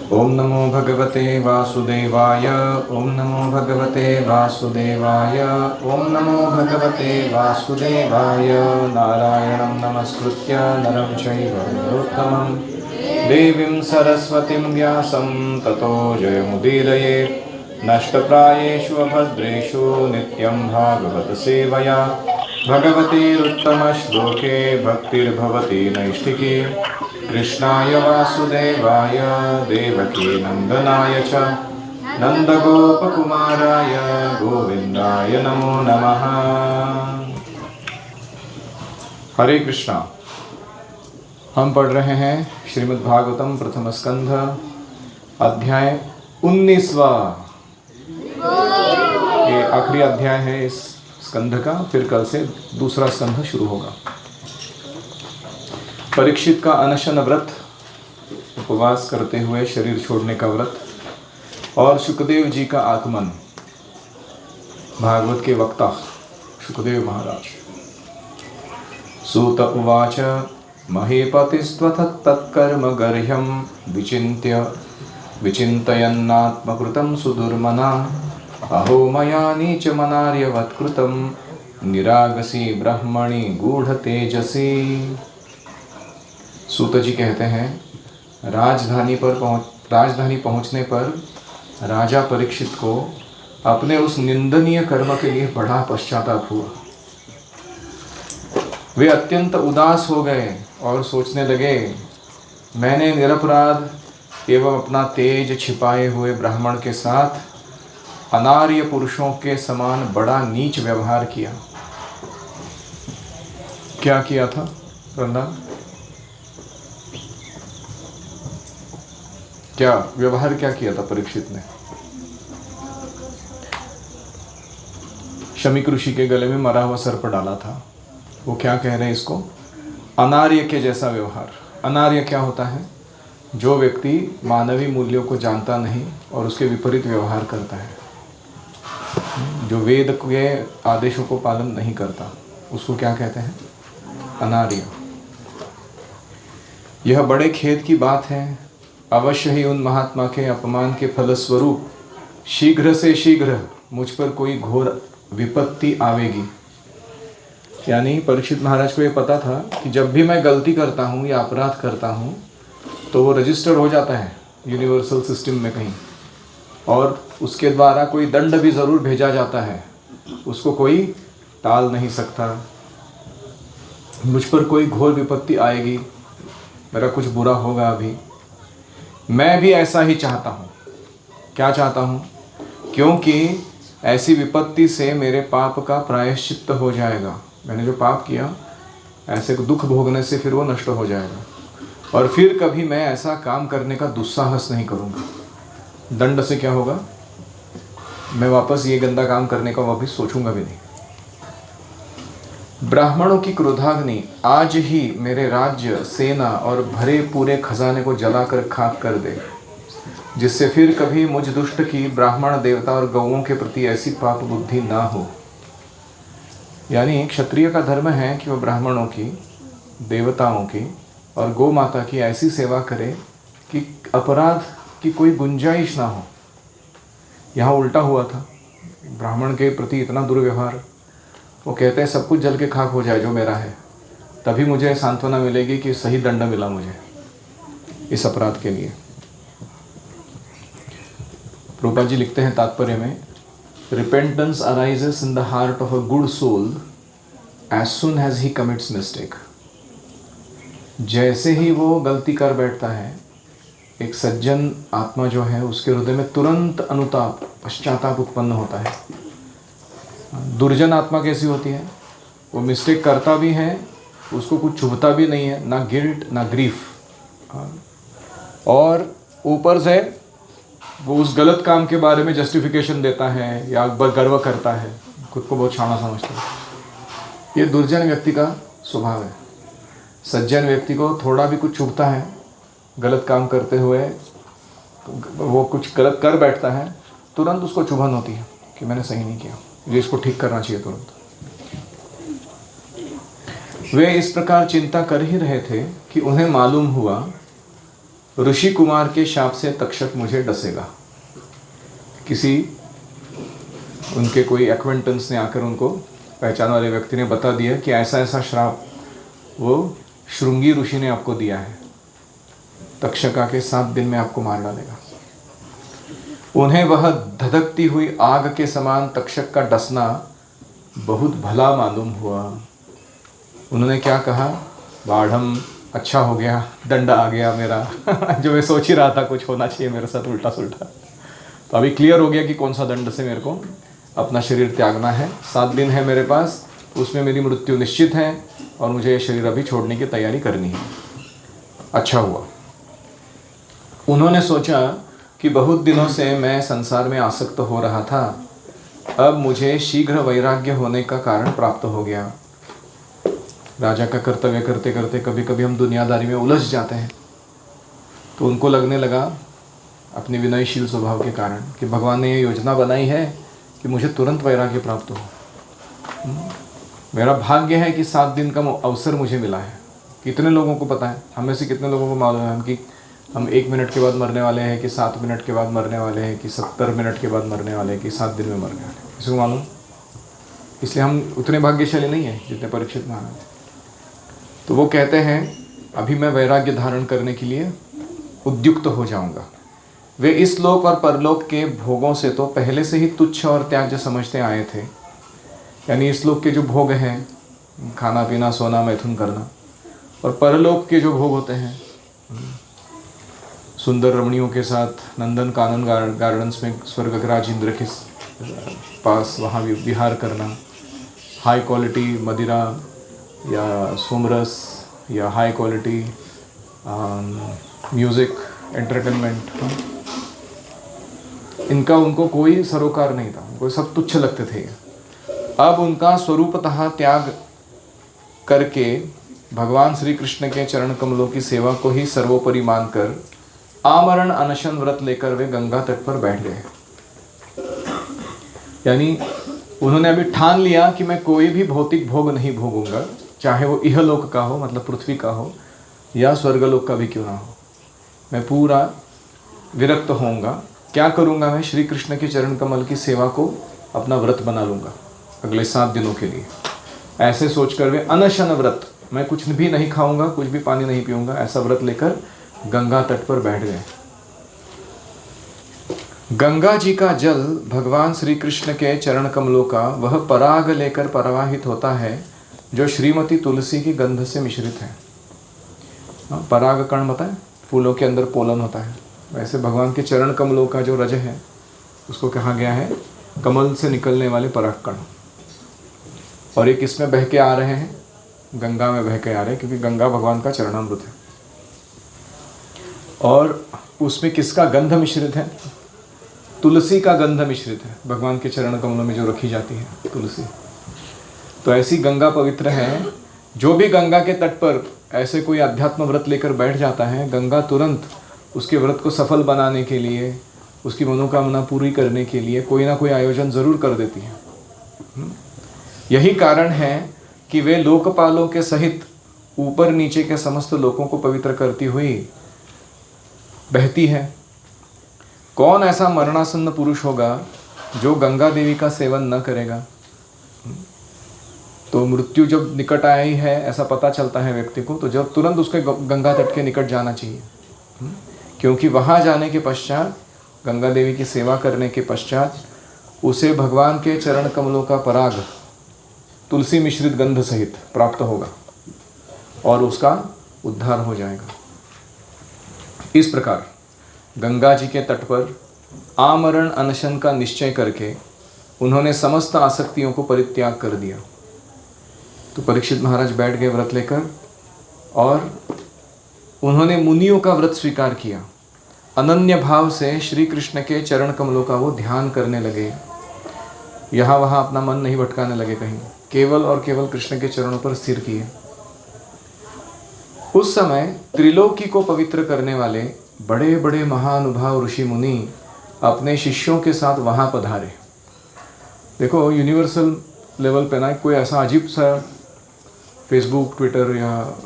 ओम नमो भगवते वासुदेवाय। ओम नमो भगवते वासुदेवाय। ओम नमो भगवते वासुदेवाय। नारायणं नमस्कृत्य नरं चैव नरोत्तमं देवीं सरस्वतीं व्यासं ततो जयमुदीरये। नष्टप्रायेषु अभद्रेषु नित्यं भागवत सेवया भगवतीरुत्तमश्लोके भक्तिर्भवति नैष्ठिकी। कृष्णाय वासुदेवाय देवकी नंदनाय च नंदगोपकुमाराय गोविंदाय नमो नमः। हरे कृष्णा। हम पढ़ रहे हैं श्रीमद् भागवतम प्रथम स्कंध अध्याय 19वां। ये आखिरी अध्याय है इस स्कंध का, फिर कल से दूसरा स्कंध शुरू होगा। परीक्षित का अनशन व्रत, उपवास करते हुए शरीर छोड़ने का व्रत, और शुकदेव जी का आगमन। भागवत के वक्ता शुकदेव महाराज। सूत उवाच महीपतिस्त्वथ तत्कर्म गर्ह्यं विचिन्त्य विचिन्तयन्नात्मकृतं सुदुर्मना अहो मया नीचमनार्यवत्कृतं निरागसी ब्रह्मणि गूढ़तेजसी। सूत जी कहते हैं, राजधानी पहुंचने पर राजा परीक्षित को अपने उस निंदनीय कर्म के लिए बड़ा पश्चाताप हुआ। वे अत्यंत उदास हो गए और सोचने लगे, मैंने निरपराध एवं अपना तेज छिपाए हुए ब्राह्मण के साथ अनार्य पुरुषों के समान बड़ा नीच व्यवहार किया। क्या किया था प्रहलाद? क्या व्यवहार क्या किया था परीक्षित ने? शमीक ऋषि के गले में मरा हुआ सर्प डाला था। वो क्या कह रहे हैं इसको? अनार्य के जैसा व्यवहार। अनार्य क्या होता है? जो व्यक्ति मानवीय मूल्यों को जानता नहीं और उसके विपरीत व्यवहार करता है, जो वेद के आदेशों को पालन नहीं करता, उसको क्या कहते हैं? अनार्य। यह बड़े खेद की बात है। अवश्य ही उन महात्मा के अपमान के फलस्वरूप शीघ्र से शीघ्र मुझ पर कोई घोर विपत्ति आवेगी। यानी परीक्षित महाराज को ये पता था कि जब भी मैं गलती करता हूँ या अपराध करता हूँ तो वो रजिस्टर हो जाता है यूनिवर्सल सिस्टम में कहीं, और उसके द्वारा कोई दंड भी ज़रूर भेजा जाता है, उसको कोई टाल नहीं सकता। मुझ पर कोई घोर विपत्ति आएगी, मेरा कुछ बुरा होगा अभी। मैं भी ऐसा ही चाहता हूँ। क्या चाहता हूँ? क्योंकि ऐसी विपत्ति से मेरे पाप का प्रायश्चित्त हो जाएगा। मैंने जो पाप किया, ऐसे दुख भोगने से फिर वो नष्ट हो जाएगा, और फिर कभी मैं ऐसा काम करने का दुस्साहस नहीं करूँगा। दंड से क्या होगा? मैं वापस ये गंदा काम करने का वापस सोचूंगा भी नहीं। ब्राह्मणों की क्रोधाग्नि आज ही मेरे राज्य, सेना और भरे पूरे खजाने को जलाकर खाक कर दे, जिससे फिर कभी मुझ दुष्ट की ब्राह्मण, देवता और गौओं के प्रति ऐसी पाप बुद्धि ना हो। यानी क्षत्रिय का धर्म है कि वह ब्राह्मणों की, देवताओं की और गौ माता की ऐसी सेवा करे कि अपराध की कोई गुंजाइश ना हो। यहाँ उल्टा हुआ था, ब्राह्मण के प्रति इतना दुर्व्यवहार। वो कहते हैं सब कुछ जल के खाक हो जाए जो मेरा है, तभी मुझे सांत्वना मिलेगी कि सही दंड मिला मुझे इस अपराध के लिए। प्रभुपाद जी लिखते हैं तात्पर्य में, repentance arises in the heart of a good soul as soon as he commits mistake. जैसे ही वो गलती कर बैठता है, एक सज्जन आत्मा जो है उसके हृदय में तुरंत अनुताप, पश्चाताप उत्पन्न होता है। दुर्जन आत्मा कैसी होती है? वो मिस्टेक करता भी है, उसको कुछ चुभता भी नहीं है, ना गिल्ट ना ग्रीफ, और ऊपर से वो उस गलत काम के बारे में जस्टिफिकेशन देता है या गर्व करता है, खुद को बहुत शाना समझता है। ये दुर्जन व्यक्ति का स्वभाव है। सज्जन व्यक्ति को थोड़ा भी कुछ चुभता है, गलत काम करते हुए वो कुछ गलत कर बैठता है, तुरंत उसको चुभन होती है कि मैंने सही नहीं किया, ये इसको ठीक करना चाहिए तुरंत। वे इस प्रकार चिंता कर ही रहे थे कि उन्हें मालूम हुआ ऋषि कुमार के शाप से तक्षक मुझे डसेगा। किसी उनके कोई एक्वेंटेंस ने आकर उनको, पहचान वाले व्यक्ति ने बता दिया कि ऐसा ऐसा श्राप वो श्रृंगी ऋषि ने आपको दिया है, तक्षक आके 7 दिन में आपको मार डालेगा। उन्हें वह धधकती हुई आग के समान तक्षक का डसना बहुत भला मालूम हुआ। उन्होंने क्या कहा, बाढ़म अच्छा हो गया, दंड आ गया मेरा जो मैं सोच ही रहा था कुछ होना चाहिए मेरे साथ उल्टा सुल्टा, तो अभी क्लियर हो गया कि कौन सा दंड से मेरे को अपना शरीर त्यागना है। 7 दिन है मेरे पास, उसमें मेरी मृत्यु निश्चित है और मुझे ये शरीर अभी छोड़ने की तैयारी करनी है। अच्छा हुआ। उन्होंने सोचा कि बहुत दिनों से मैं संसार में आसक्त हो रहा था, अब मुझे शीघ्र वैराग्य होने का कारण प्राप्त हो गया। राजा का कर्तव्य करते करते कभी कभी हम दुनियादारी में उलझ जाते हैं, तो उनको लगने लगा अपने विनयशील स्वभाव के कारण कि भगवान ने ये योजना बनाई है कि मुझे तुरंत वैराग्य प्राप्त हो। मेरा भाग्य है कि 7 दिन का अवसर मुझे मिला है। कितने लोगों को पता है, हमें से कितने लोगों को मालूम है कि हम 1 मिनट के बाद मरने वाले हैं, कि 7 मिनट के बाद मरने वाले हैं, कि 70 मिनट के बाद मरने वाले हैं, कि 7 दिन में मरने वाले हैं? किसी को मालूम? इसलिए हम उतने भाग्यशाली नहीं हैं जितने परीक्षित महाराज। तो वो कहते हैं अभी मैं वैराग्य धारण करने के लिए उद्युक्त हो जाऊंगा। वे इस लोक और परलोक के भोगों से तो पहले से ही तुच्छ और त्याज्य समझते आए थे। यानी इस लोक के जो भोग हैं, खाना पीना सोना मैथुन करना, और परलोक के जो भोग होते हैं, सुंदर रमणियों के साथ नंदन कानन गार्डन्स में स्वर्गराज इंद्र के पास वहाँ विहार करना, हाई क्वालिटी मदिरा या सोमरस या हाई क्वालिटी म्यूज़िक एंटरटेनमेंट, इनका उनको कोई सरोकार नहीं था, उनको सब तुच्छ लगते थे। अब उनका स्वरूपतः त्याग करके भगवान श्री कृष्ण के चरण कमलों की सेवा को ही सर्वोपरि मानकर आमरण अनशन व्रत लेकर वे गंगा तट पर बैठ गए। यानी उन्होंने अभी ठान लिया कि मैं कोई भी भौतिक भोग नहीं भोगूंगा, चाहे वो इहलोक का हो, मतलब पृथ्वी का हो, या स्वर्गलोक का भी क्यों ना हो। मैं पूरा विरक्त होऊंगा। क्या करूंगा मैं? श्री कृष्ण के चरण कमल की सेवा को अपना व्रत बना लूंगा अगले 7 दिनों के लिए। ऐसे सोचकर वे अनशन व्रत, मैं कुछ भी नहीं खाऊंगा, कुछ भी पानी नहीं पीऊंगा, ऐसा व्रत लेकर गंगा तट पर बैठ गए। गंगा जी का जल भगवान श्री कृष्ण के चरण कमलों का वह पराग लेकर प्रवाहित होता है जो श्रीमती तुलसी की गंध से मिश्रित है। पराग कण होता है, फूलों के अंदर पोलन होता है। वैसे भगवान के चरण कमलों का जो रज है उसको कहा गया है कमल से निकलने वाले पराग कण। और ये किसमें बह के आ रहे हैं? गंगा में बह के आ रहे हैं, क्योंकि गंगा भगवान का चरणामृत है। और उसमें किसका गंध मिश्रित है? तुलसी का गंध मिश्रित है। भगवान के चरण कमलों में जो रखी जाती है तुलसी। तो ऐसी गंगा पवित्र है। जो भी गंगा के तट पर ऐसे कोई अध्यात्म व्रत लेकर बैठ जाता है, गंगा तुरंत उसके व्रत को सफल बनाने के लिए, उसकी मनोकामना पूरी करने के लिए कोई ना कोई आयोजन ज़रूर कर देती है। यही कारण है कि वे लोकपालों के सहित ऊपर नीचे के समस्त लोगों को पवित्र करती हुई बहती है। कौन ऐसा मरणासन्न पुरुष होगा जो गंगा देवी का सेवन न करेगा? तो मृत्यु जब निकट आई है ऐसा पता चलता है व्यक्ति को, तो जब तुरंत उसके गंगा तट के निकट जाना चाहिए, क्योंकि वहाँ जाने के पश्चात, गंगा देवी की सेवा करने के पश्चात उसे भगवान के चरण कमलों का पराग तुलसी मिश्रित गंध सहित प्राप्त होगा और उसका उद्धार हो जाएगा। इस प्रकार गंगा जी के तट पर आमरण अनशन का निश्चय करके उन्होंने समस्त आसक्तियों को परित्याग कर दिया। तो परीक्षित महाराज बैठ गए व्रत लेकर और उन्होंने मुनियों का व्रत स्वीकार किया। अनन्य भाव से श्री कृष्ण के चरण कमलों का वो ध्यान करने लगे। यहाँ वहाँ अपना मन नहीं भटकाने लगे कहीं, केवल और केवल कृष्ण के चरणों पर स्थिर किए। उस समय त्रिलोकी को पवित्र करने वाले बड़े बड़े महानुभाव ऋषि मुनि अपने शिष्यों के साथ वहाँ पधारे। देखो, यूनिवर्सल लेवल पे ना कोई ऐसा अजीब सा फेसबुक, ट्विटर या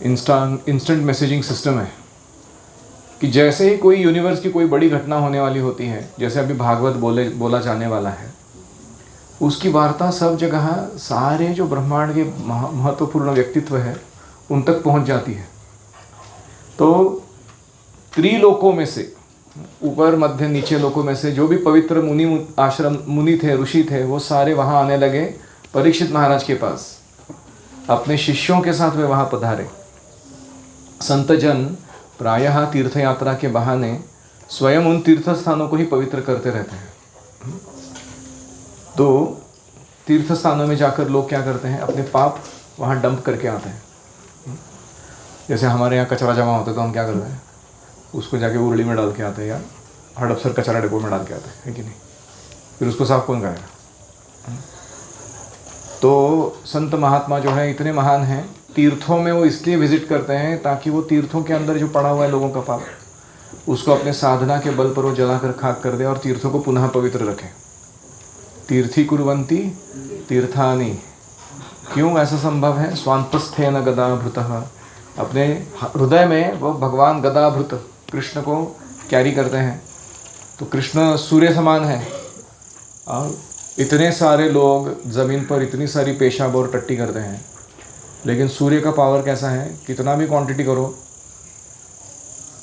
इंस्टेंट मैसेजिंग सिस्टम है कि जैसे ही कोई यूनिवर्स की कोई बड़ी घटना होने वाली होती है, जैसे अभी भागवत बोला जाने वाला है, उसकी वार्ता सब जगह सारे जो ब्रह्मांड के महत्वपूर्ण व्यक्तित्व है उन तक पहुंच जाती है। तो त्रिलोकों में से, ऊपर मध्य नीचे लोकों में से जो भी पवित्र मुनि आश्रम मुनि थे, ऋषि थे, वो सारे वहाँ आने लगे परीक्षित महाराज के पास। अपने शिष्यों के साथ वे वहाँ पधारे। संत जन प्रायः तीर्थ यात्रा के बहाने स्वयं उन तीर्थ स्थानों को ही पवित्र करते रहते हैं। तो तीर्थ स्थानों में जाकर लोग क्या करते हैं, अपने पाप वहाँ डंप करके आते हैं। जैसे हमारे यहाँ कचरा जमा होता है तो हम क्या करते हैं, उसको जाके उरली में डाल के आते हैं या हड़पसर कचरा डिपो में डाल के आते हैं, है कि नहीं? फिर उसको साफ कौन करेगा? तो संत महात्मा जो है इतने महान हैं, तीर्थों में वो इसलिए विजिट करते हैं ताकि वो तीर्थों के अंदर जो पड़ा हुआ है लोगों का पाप, उसको अपने साधना के बल पर वो जलाकर खाक कर दे और तीर्थों को पुनः पवित्र रखें। तीर्थी कुर्वन्ति तीर्थानि। क्यों ऐसा संभव है? स्वांतस्थेन गदाभृतः। अपने हृदय में वो भगवान गदाभृत कृष्ण को कैरी करते हैं। तो कृष्ण सूर्य समान है और इतने सारे लोग ज़मीन पर इतनी सारी पेशाब और टट्टी करते हैं, लेकिन सूर्य का पावर कैसा है, कितना भी क्वांटिटी करो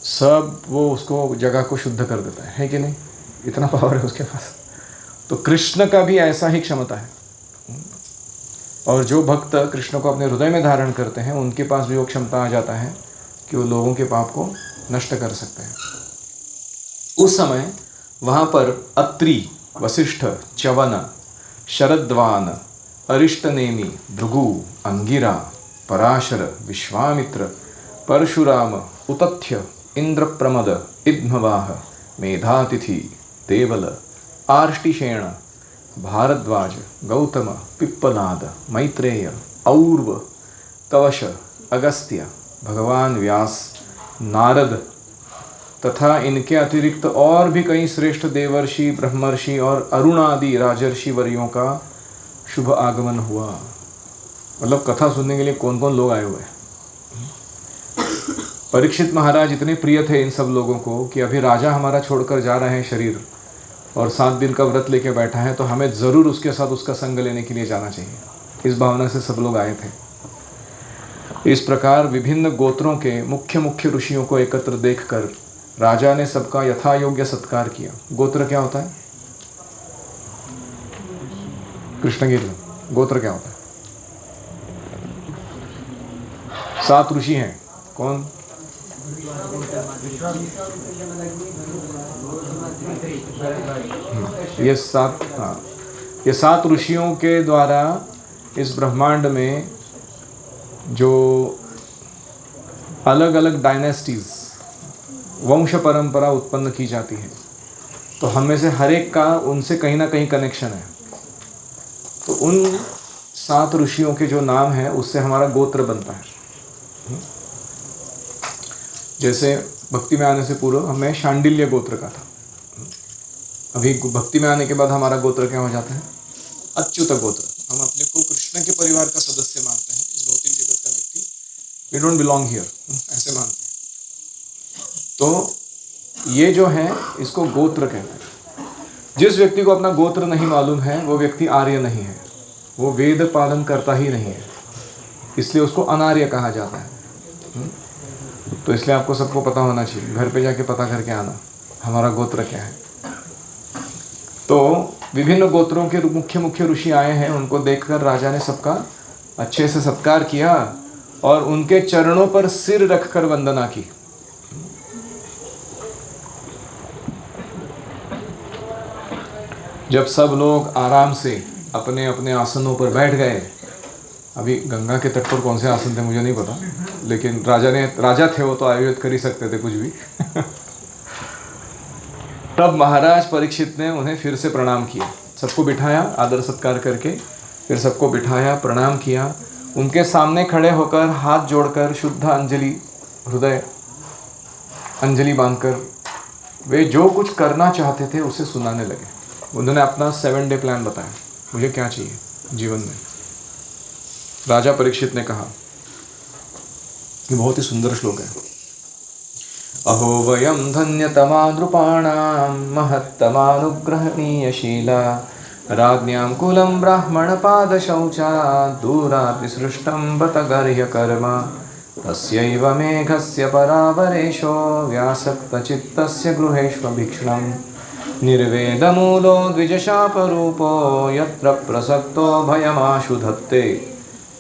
सब वो उसको जगह को शुद्ध कर देता है कि नहीं? इतना पावर है उसके पास। तो कृष्ण का भी ऐसा ही क्षमता है। और जो भक्त कृष्ण को अपने हृदय में धारण करते हैं उनके पास भी वो क्षमता आ जाता है कि वो लोगों के पाप को नष्ट कर सकते हैं। उस समय वहाँ पर अत्रि, वशिष्ठ, च्यवन, शरद्वान, अरिष्टनेमि, भृगु, अंगिरा, पराशर, विश्वामित्र, परशुराम, उतथ्य, इंद्रप्रमद, इद्मवाह, मेधातिथि, देवल, आर्ष्टिशेण, भारद्वाज, गौतम, पिप्पलाद, मैत्रेय, और्व, कवश, अगस्त्य, भगवान व्यास, नारद तथा इनके अतिरिक्त और भी कई श्रेष्ठ देवर्षि, ब्रह्मर्षि और अरुण आदि राजर्षि वर्यों का शुभ आगमन हुआ। मतलब कथा सुनने के लिए कौन कौन लोग आए हुए हैं। परीक्षित महाराज इतने प्रिय थे इन सब लोगों को कि अभी राजा हमारा छोड़कर जा रहे हैं शरीर और 7 दिन का व्रत लेके बैठा है, तो हमें ज़रूर उसके साथ उसका संग लेने के लिए जाना चाहिए। इस भावना से सब लोग आए थे। इस प्रकार विभिन्न गोत्रों के मुख्य मुख्य ऋषियों को एकत्र देखकर राजा ने सबका यथा योग्य सत्कार किया। गोत्र क्या होता है? कृष्णगीर गोत्र क्या होता है? 7 ऋषि हैं। कौन? ये 7 ऋषियों के द्वारा इस ब्रह्मांड में जो अलग अलग डायनेस्टीज, वंश परंपरा उत्पन्न की जाती है, तो हम में से हर एक का उनसे कहीं ना कहीं कनेक्शन है। तो उन 7 ऋषियों के जो नाम हैं उससे हमारा गोत्र बनता है। जैसे भक्ति में आने से पूर्व हमें शांडिल्य गोत्र का था। अभी भक्ति में आने के बाद हमारा गोत्र क्या हो जाता है? अच्युत गोत्र। हम अपने को कृष्ण के परिवार का सदस्य मानते हैं। इस भौतिक जगत का व्यक्ति, वी डोंट बिलोंग हियर, ऐसे मानते हैं। तो ये जो है इसको गोत्र कहते हैं। जिस व्यक्ति को अपना गोत्र नहीं मालूम है वो व्यक्ति आर्य नहीं है, वो वेद पालन करता ही नहीं है, इसलिए उसको अनार्य कहा जाता है। तो इसलिए आपको सबको पता होना चाहिए, घर पे जाके पता करके आना हमारा गोत्र क्या है। तो विभिन्न गोत्रों के मुख्य मुख्य ऋषि आए हैं, उनको देखकर राजा ने सबका अच्छे से सत्कार किया और उनके चरणों पर सिर रखकर वंदना की। जब सब लोग आराम से अपने अपने आसनों पर बैठ गए, अभी गंगा के तट पर कौन से आसन थे मुझे नहीं पता, लेकिन राजा थे वो तो आयुर्वेद कर ही सकते थे कुछ भी। तब महाराज परीक्षित ने उन्हें फिर से प्रणाम किया, सबको बिठाया आदर सत्कार करके, फिर सबको बिठाया, प्रणाम किया। उनके सामने खड़े होकर हाथ जोड़कर शुद्ध अंजलि, हृदय अंजलि बांधकर वे जो कुछ करना चाहते थे उसे सुनाने लगे। उन्होंने अपना 7 डे प्लान बताया, मुझे क्या चाहिए जीवन में। राजा परीक्षित ने कहा कि बहुत ही सुंदर श्लोक है। अहो वयं धन्यतमा नृपाणां महत्तमानुग्रहणीयशीला राज्ञां कुलं ब्राह्मणपादशौचात् दूरात् विसृष्टं बत गर्ह्यकर्म तस्यैव मेघस्य परावरेशो व्यासक्तचित्तस्य गृहेष्वभीक्ष्णम् निर्वेदमूलो द्विजशापरूपो यत्र प्रसक्तो भयमाशु धत्ते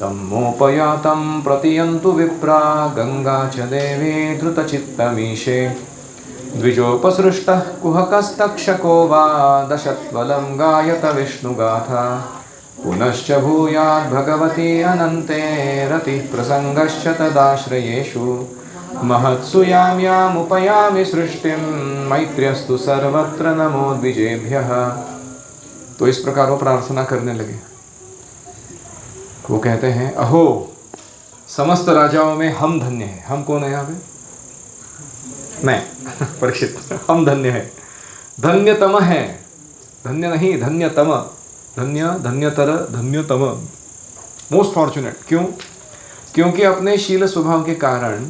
तम्मोपयातं प्रतियन्तु विप्रा गंगा च देवी धृतचित्तमीशे द्विजोपसृष्टः कुहकस्तक्षको वा दशत्वलं गायत विष्णुगाथा पुनश्च भूयाद् भगवती अनन्ते रतिः प्रसङ्गश्च तदाश्रयेषु महत्सु यां यामुपयामि सृष्टिं मैत्र्यस्तु सर्वत्र नमो द्विजेभ्यः। तो इस प्रकार वो प्रार्थना करने लगे। वो कहते हैं अहो समस्त राजाओं में हम धन्य हैं। हम कौन है यहाँ पे? मैं परीक्षित। हम धन्य है, धन्यतम है, धन्य नहीं धन्यतम, धन्य धन्यतर धन्यतम, मोस्ट फॉर्चुनेट। क्यों? क्योंकि अपने शील स्वभाव के कारण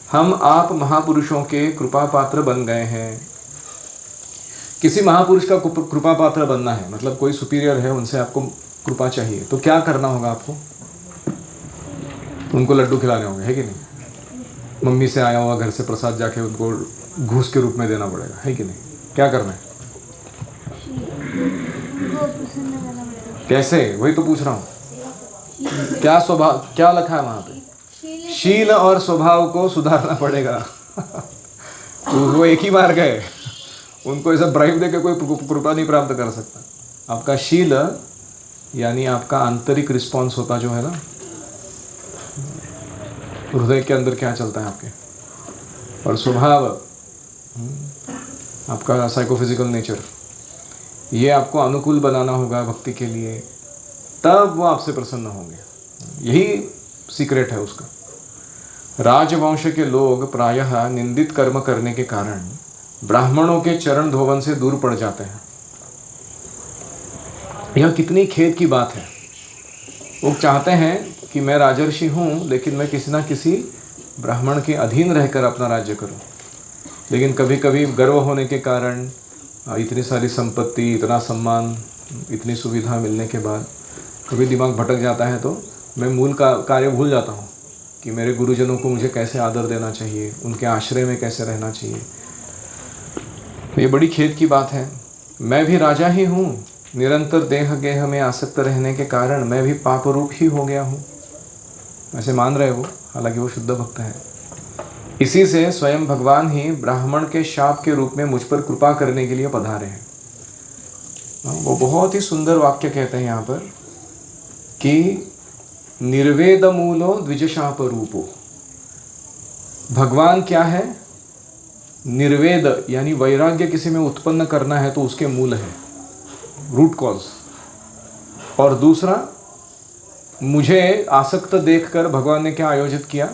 हम आप महापुरुषों के कृपा पात्र बन गए हैं। किसी महापुरुष का कृपा पात्र बनना है मतलब कोई सुपीरियर है, उनसे आपको कृपा चाहिए, तो क्या करना होगा आपको? उनको लड्डू खिलाने होंगे, है कि नहीं? मम्मी से आया हुआ घर से प्रसाद जाके उनको घूस के रूप में देना पड़ेगा, है कि नहीं? क्या करना है? कैसे? वही तो पूछ रहा हूँ। क्या स्वभाव, क्या लिखा है वहाँ पे? शील और स्वभाव को सुधारना पड़ेगा। तो वो एक ही बार गए, उनको ऐसा ब्राइब देकर कोई कृपा नहीं प्राप्त कर सकता। आपका शील यानी आपका आंतरिक रिस्पॉन्स होता जो है ना, हृदय के अंदर क्या चलता है आपके, और स्वभाव आपका साइकोफिजिकल नेचर, ये आपको अनुकूल बनाना होगा भक्ति के लिए, तब वो आपसे प्रसन्न होंगे। यही सीक्रेट है उसका। राजवंश के लोग प्रायः निंदित कर्म करने के कारण ब्राह्मणों के चरण धोवन से दूर पड़ जाते हैं। यह कितनी खेद की बात है। वो चाहते हैं कि मैं राजर्षि हूँ, लेकिन मैं किसी ना किसी ब्राह्मण के अधीन रहकर अपना राज्य करूँ। लेकिन कभी कभी गर्व होने के कारण, इतनी सारी संपत्ति, इतना सम्मान, इतनी सुविधा मिलने के बाद कभी दिमाग भटक जाता है, तो मैं मूल का कार्य भूल जाता हूँ कि मेरे गुरुजनों को मुझे कैसे आदर देना चाहिए, उनके आश्रय में कैसे रहना चाहिए। ये बड़ी खेद की बात है। मैं भी राजा ही हूँ, निरंतर देह गेह में आसक्त रहने के कारण मैं भी पाप रूप ही हो गया हूँ, ऐसे मान रहे वो, हालांकि वो शुद्ध भक्त है। इसी से स्वयं भगवान ही ब्राह्मण के शाप के रूप में मुझ पर कृपा करने के लिए पधारे हैं। वो बहुत ही सुंदर वाक्य कहते हैं यहाँ पर कि निर्वेद मूलो द्विजशाप रूपो। भगवान क्या है? निर्वेद यानी वैराग्य किसी में उत्पन्न करना है तो उसके मूल है, रूट कॉज। और दूसरा, मुझे आसक्त देखकर भगवान ने क्या आयोजित किया?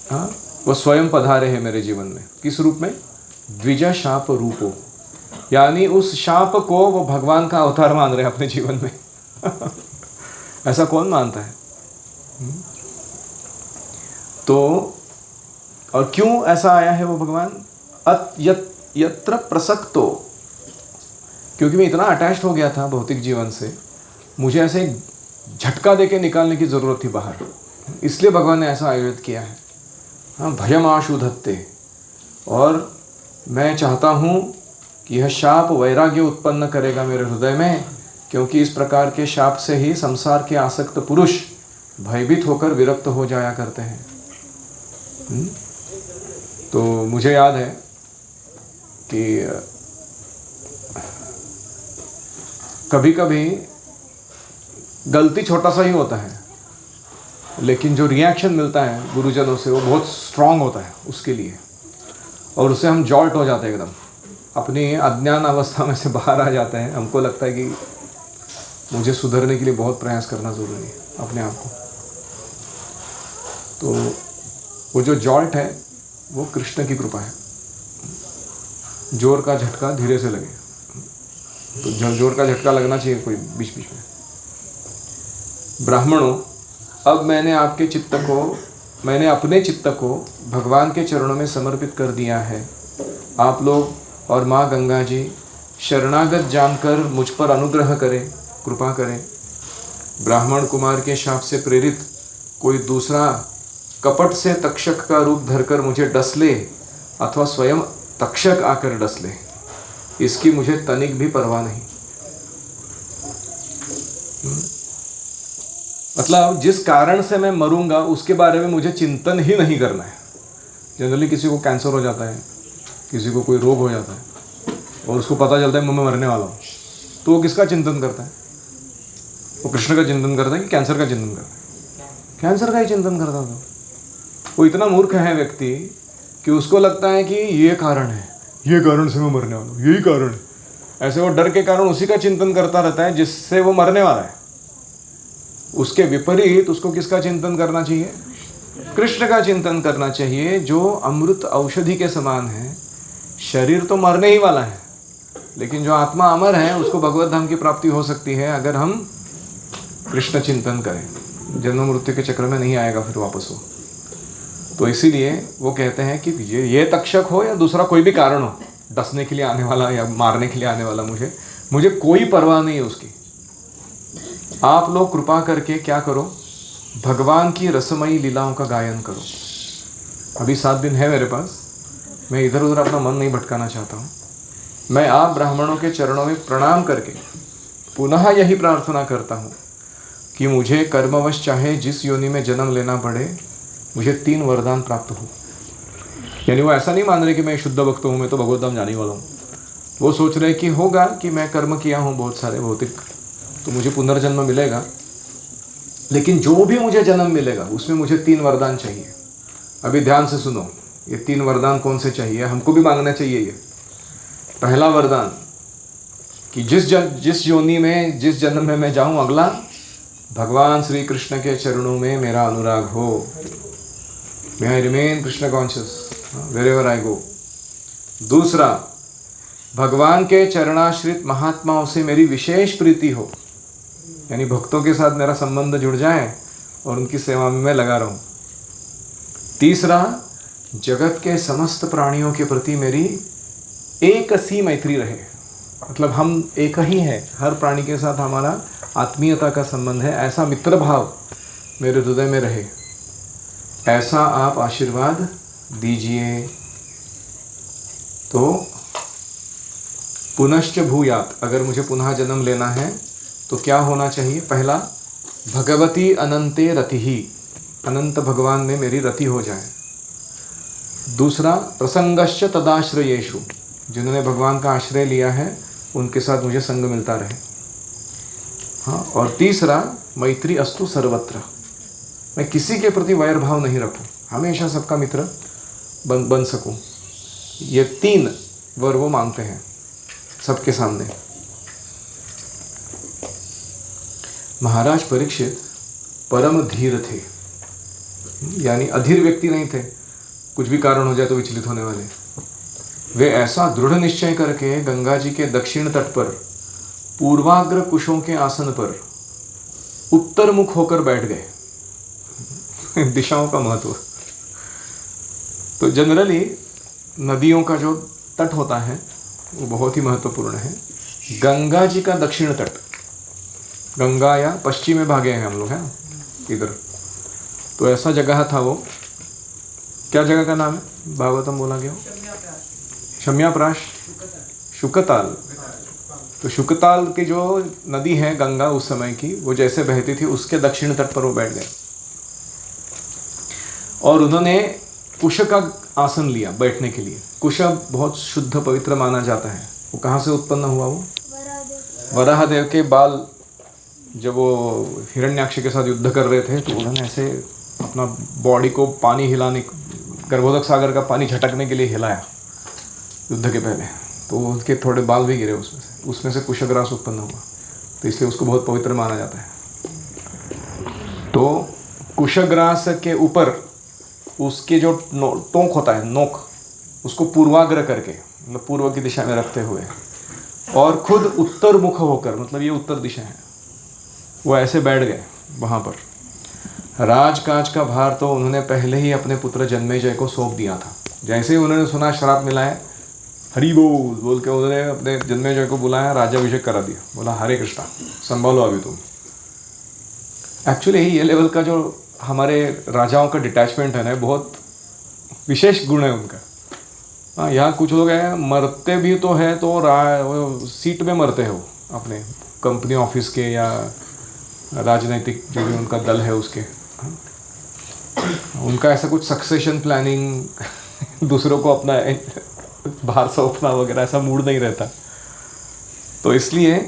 हाँ, वो स्वयं पधारे हैं मेरे जीवन में। किस रूप में? द्विजा शाप रूपो, यानी उस शाप को वो भगवान का अवतार मान रहे हैं अपने जीवन में। ऐसा कौन मानता है? तो और क्यों ऐसा आया है वो भगवान? यत्र प्रसक्तो, क्योंकि मैं इतना अटैच्ड हो गया था भौतिक जीवन से, मुझे ऐसे झटका देके निकालने की ज़रूरत थी बाहर, इसलिए भगवान ने ऐसा आयोजित किया है। हाँ, भयमाशु धत्ते। और मैं चाहता हूँ कि यह शाप वैराग्य उत्पन्न करेगा मेरे हृदय में, क्योंकि इस प्रकार के शाप से ही संसार के आसक्त पुरुष भयभीत होकर विरक्त हो जाया करते हैं। तो मुझे याद है कि कभी कभी गलती छोटा सा ही होता है, लेकिन जो रिएक्शन मिलता है गुरुजनों से वो बहुत स्ट्रांग होता है उसके लिए, और उससे हम जॉल्ट हो जाते हैं, एकदम अपनी अज्ञान अवस्था में से बाहर आ जाते हैं। हमको लगता है कि मुझे सुधरने के लिए बहुत प्रयास करना ज़रूरी है अपने आप को। तो वो जो जॉल्ट है वो कृष्ण की कृपा है। जोर का झटका धीरे से लगे, तो जोर का झटका लगना चाहिए कोई बीच बीच में। ब्राह्मणों, अब मैंने आपके चित्त को मैंने अपने चित्त को भगवान के चरणों में समर्पित कर दिया है। आप लोग और माँ गंगा जी शरणागत जानकर मुझ पर अनुग्रह करें, कृपा करें। ब्राह्मण कुमार के शाप से प्रेरित कोई दूसरा कपट से तक्षक का रूप धरकर मुझे डस ले अथवा स्वयं तक्षक आकर डस ले, इसकी मुझे तनिक भी परवाह नहीं। मतलब जिस कारण से मैं मरूंगा उसके बारे में मुझे चिंतन ही नहीं करना है। जनरली किसी को कैंसर हो जाता है, किसी को कोई रोग हो जाता है और उसको पता चलता है मैं मरने वाला हूँ, तो वो किसका चिंतन करता है? वो कृष्ण का चिंतन करता है कि कैंसर का चिंतन करता है? कैंसर का ही चिंतन करता था। वो इतना मूर्ख है व्यक्ति कि उसको लगता है कि ये कारण है, ये कारण से मैं मरने वाला हूँ, यही कारण है। ऐसे वो डर के कारण उसी का चिंतन करता रहता है जिससे वो मरने वाला है। उसके विपरीत उसको किसका चिंतन करना चाहिए? कृष्ण का चिंतन करना चाहिए, जो अमृत औषधि के समान है। शरीर तो मरने ही वाला है, लेकिन जो आत्मा अमर है उसको भगवत धाम की प्राप्ति हो सकती है अगर हम कृष्ण चिंतन करें। जन्म मृत्यु के चक्र में नहीं आएगा फिर वापस हो। तो इसीलिए वो कहते हैं कि ये तक्षक हो या दूसरा कोई भी कारण हो, डसने के लिए आने वाला या मारने के लिए आने वाला, मुझे कोई परवाह नहीं है उसकी। आप लोग कृपा करके क्या करो, भगवान की रसमयी लीलाओं का गायन करो। अभी 7 दिन है मेरे पास, मैं इधर उधर अपना मन नहीं भटकाना चाहता हूँ। मैं आप ब्राह्मणों के चरणों में प्रणाम करके पुनः यही प्रार्थना करता हूँ कि मुझे कर्मवश चाहे जिस योनि में जन्म लेना पड़े, मुझे 3 वरदान प्राप्त हो। यानी वो ऐसा नहीं मान रहे कि मैं शुद्ध भक्त हूँ, मैं तो भगवत धाम जाने वाला हूँ। वो सोच रहे कि होगा कि मैं कर्म किया हूँ बहुत सारे भौतिक, तो मुझे पुनर्जन्म मिलेगा, लेकिन जो भी मुझे जन्म मिलेगा उसमें मुझे 3 वरदान चाहिए। अभी ध्यान से सुनो, ये 3 वरदान कौन से चाहिए, हमको भी मांगना चाहिए। ये पहला वरदान कि जिस योनि में जिस जन्म में मैं जाऊं, अगला भगवान श्री कृष्ण के चरणों में मेरा अनुराग हो। May I remain Krishna conscious wherever I go. दूसरा, भगवान के चरणाश्रित महात्माओं से मेरी विशेष प्रीति हो, यानी भक्तों के साथ मेरा संबंध जुड़ जाए और उनकी सेवा में मैं लगा रहूं। तीसरा, जगत के समस्त प्राणियों के प्रति मेरी एक सी मैत्री रहे, मतलब हम एक ही हैं, हर प्राणी के साथ हमारा आत्मीयता का संबंध है, ऐसा मित्र भाव मेरे हृदय में रहे, ऐसा आप आशीर्वाद दीजिए। तो पुनश्च भूयात, अगर मुझे पुनः जन्म लेना है तो क्या होना चाहिए? पहला, भगवती अनंते रतिही, अनंत भगवान में मेरी रति हो जाए। दूसरा, प्रसंगश्च तदाश्रयेषु, जिन्होंने भगवान का आश्रय लिया है उनके साथ मुझे संग मिलता रहे। हाँ, और तीसरा, मैत्री अस्तु सर्वत्र, मैं किसी के प्रति वैर भाव नहीं रखूं, हमेशा सबका मित्र बन सकूं। ये 3 वर वो मांगते हैं सबके सामने। महाराज परीक्षित परम धीर थे, यानी अधीर व्यक्ति नहीं थे, कुछ भी कारण हो जाए तो विचलित होने वाले। वे ऐसा दृढ़ निश्चय करके गंगा जी के दक्षिण तट पर पूर्वाग्र कुशों के आसन पर उत्तर मुख होकर बैठ गए। दिशाओं का महत्व। तो जनरली नदियों का जो तट होता है वो बहुत ही महत्वपूर्ण है। गंगा जी का दक्षिण तट, गंगा या पश्चिमी भागे हैं हम लोग, हैं इधर, तो ऐसा जगह था वो। क्या जगह का नाम है? भागवतम बोला गया, शम्याप्राश, शुकताल। तो शुकताल की जो नदी है गंगा उस समय की, वो जैसे बहती थी उसके दक्षिण तट पर वो बैठ गए और उन्होंने कुश का आसन लिया बैठने के लिए। कुश बहुत शुद्ध पवित्र माना जाता है। वो कहाँ से उत्पन्न हुआ? वो वराहदेव के बाल, जब वो हिरण्याक्ष के साथ युद्ध कर रहे थे तो उन्होंने ऐसे अपना बॉडी को पानी हिलाने, गर्भोदक सागर का पानी झटकने के लिए हिलाया युद्ध के पहले, तो उनके थोड़े बाल भी गिरे उसमें से कुशग्रास उत्पन्न हुआ, तो इसलिए उसको बहुत पवित्र माना जाता है। तो कुशग्रास के ऊपर उसके जो टोंक होता है, नोक, उसको पूर्वाग्र करके, मतलब पूर्व की दिशा में रखते हुए, और खुद उत्तर मुख होकर, मतलब ये उत्तर दिशा है, वो ऐसे बैठ गए वहाँ पर। राजकाज का भार तो उन्होंने पहले ही अपने पुत्र जन्मेजय को सौंप दिया था। जैसे ही उन्होंने सुना श्राप मिला है, हरि बोल बोल के उन्होंने अपने जन्मेजय को बुलाया, राज्याभिषेक करा दिया। बोला हरे कृष्णा, संभालो अभी तुम। एक्चुअली ये लेवल का जो हमारे राजाओं का डिटैचमेंट है ना, बहुत विशेष गुण है उनका। हाँ, यहाँ कुछ लोग हैं मरते भी तो है तो वो सीट में मरते हो, अपने कंपनी ऑफिस के या राजनीतिक जो भी उनका दल है उसके। उनका ऐसा कुछ सक्सेशन प्लानिंग दूसरों को अपना बाहर सौंपना वगैरह ऐसा मूड नहीं रहता। तो इसलिए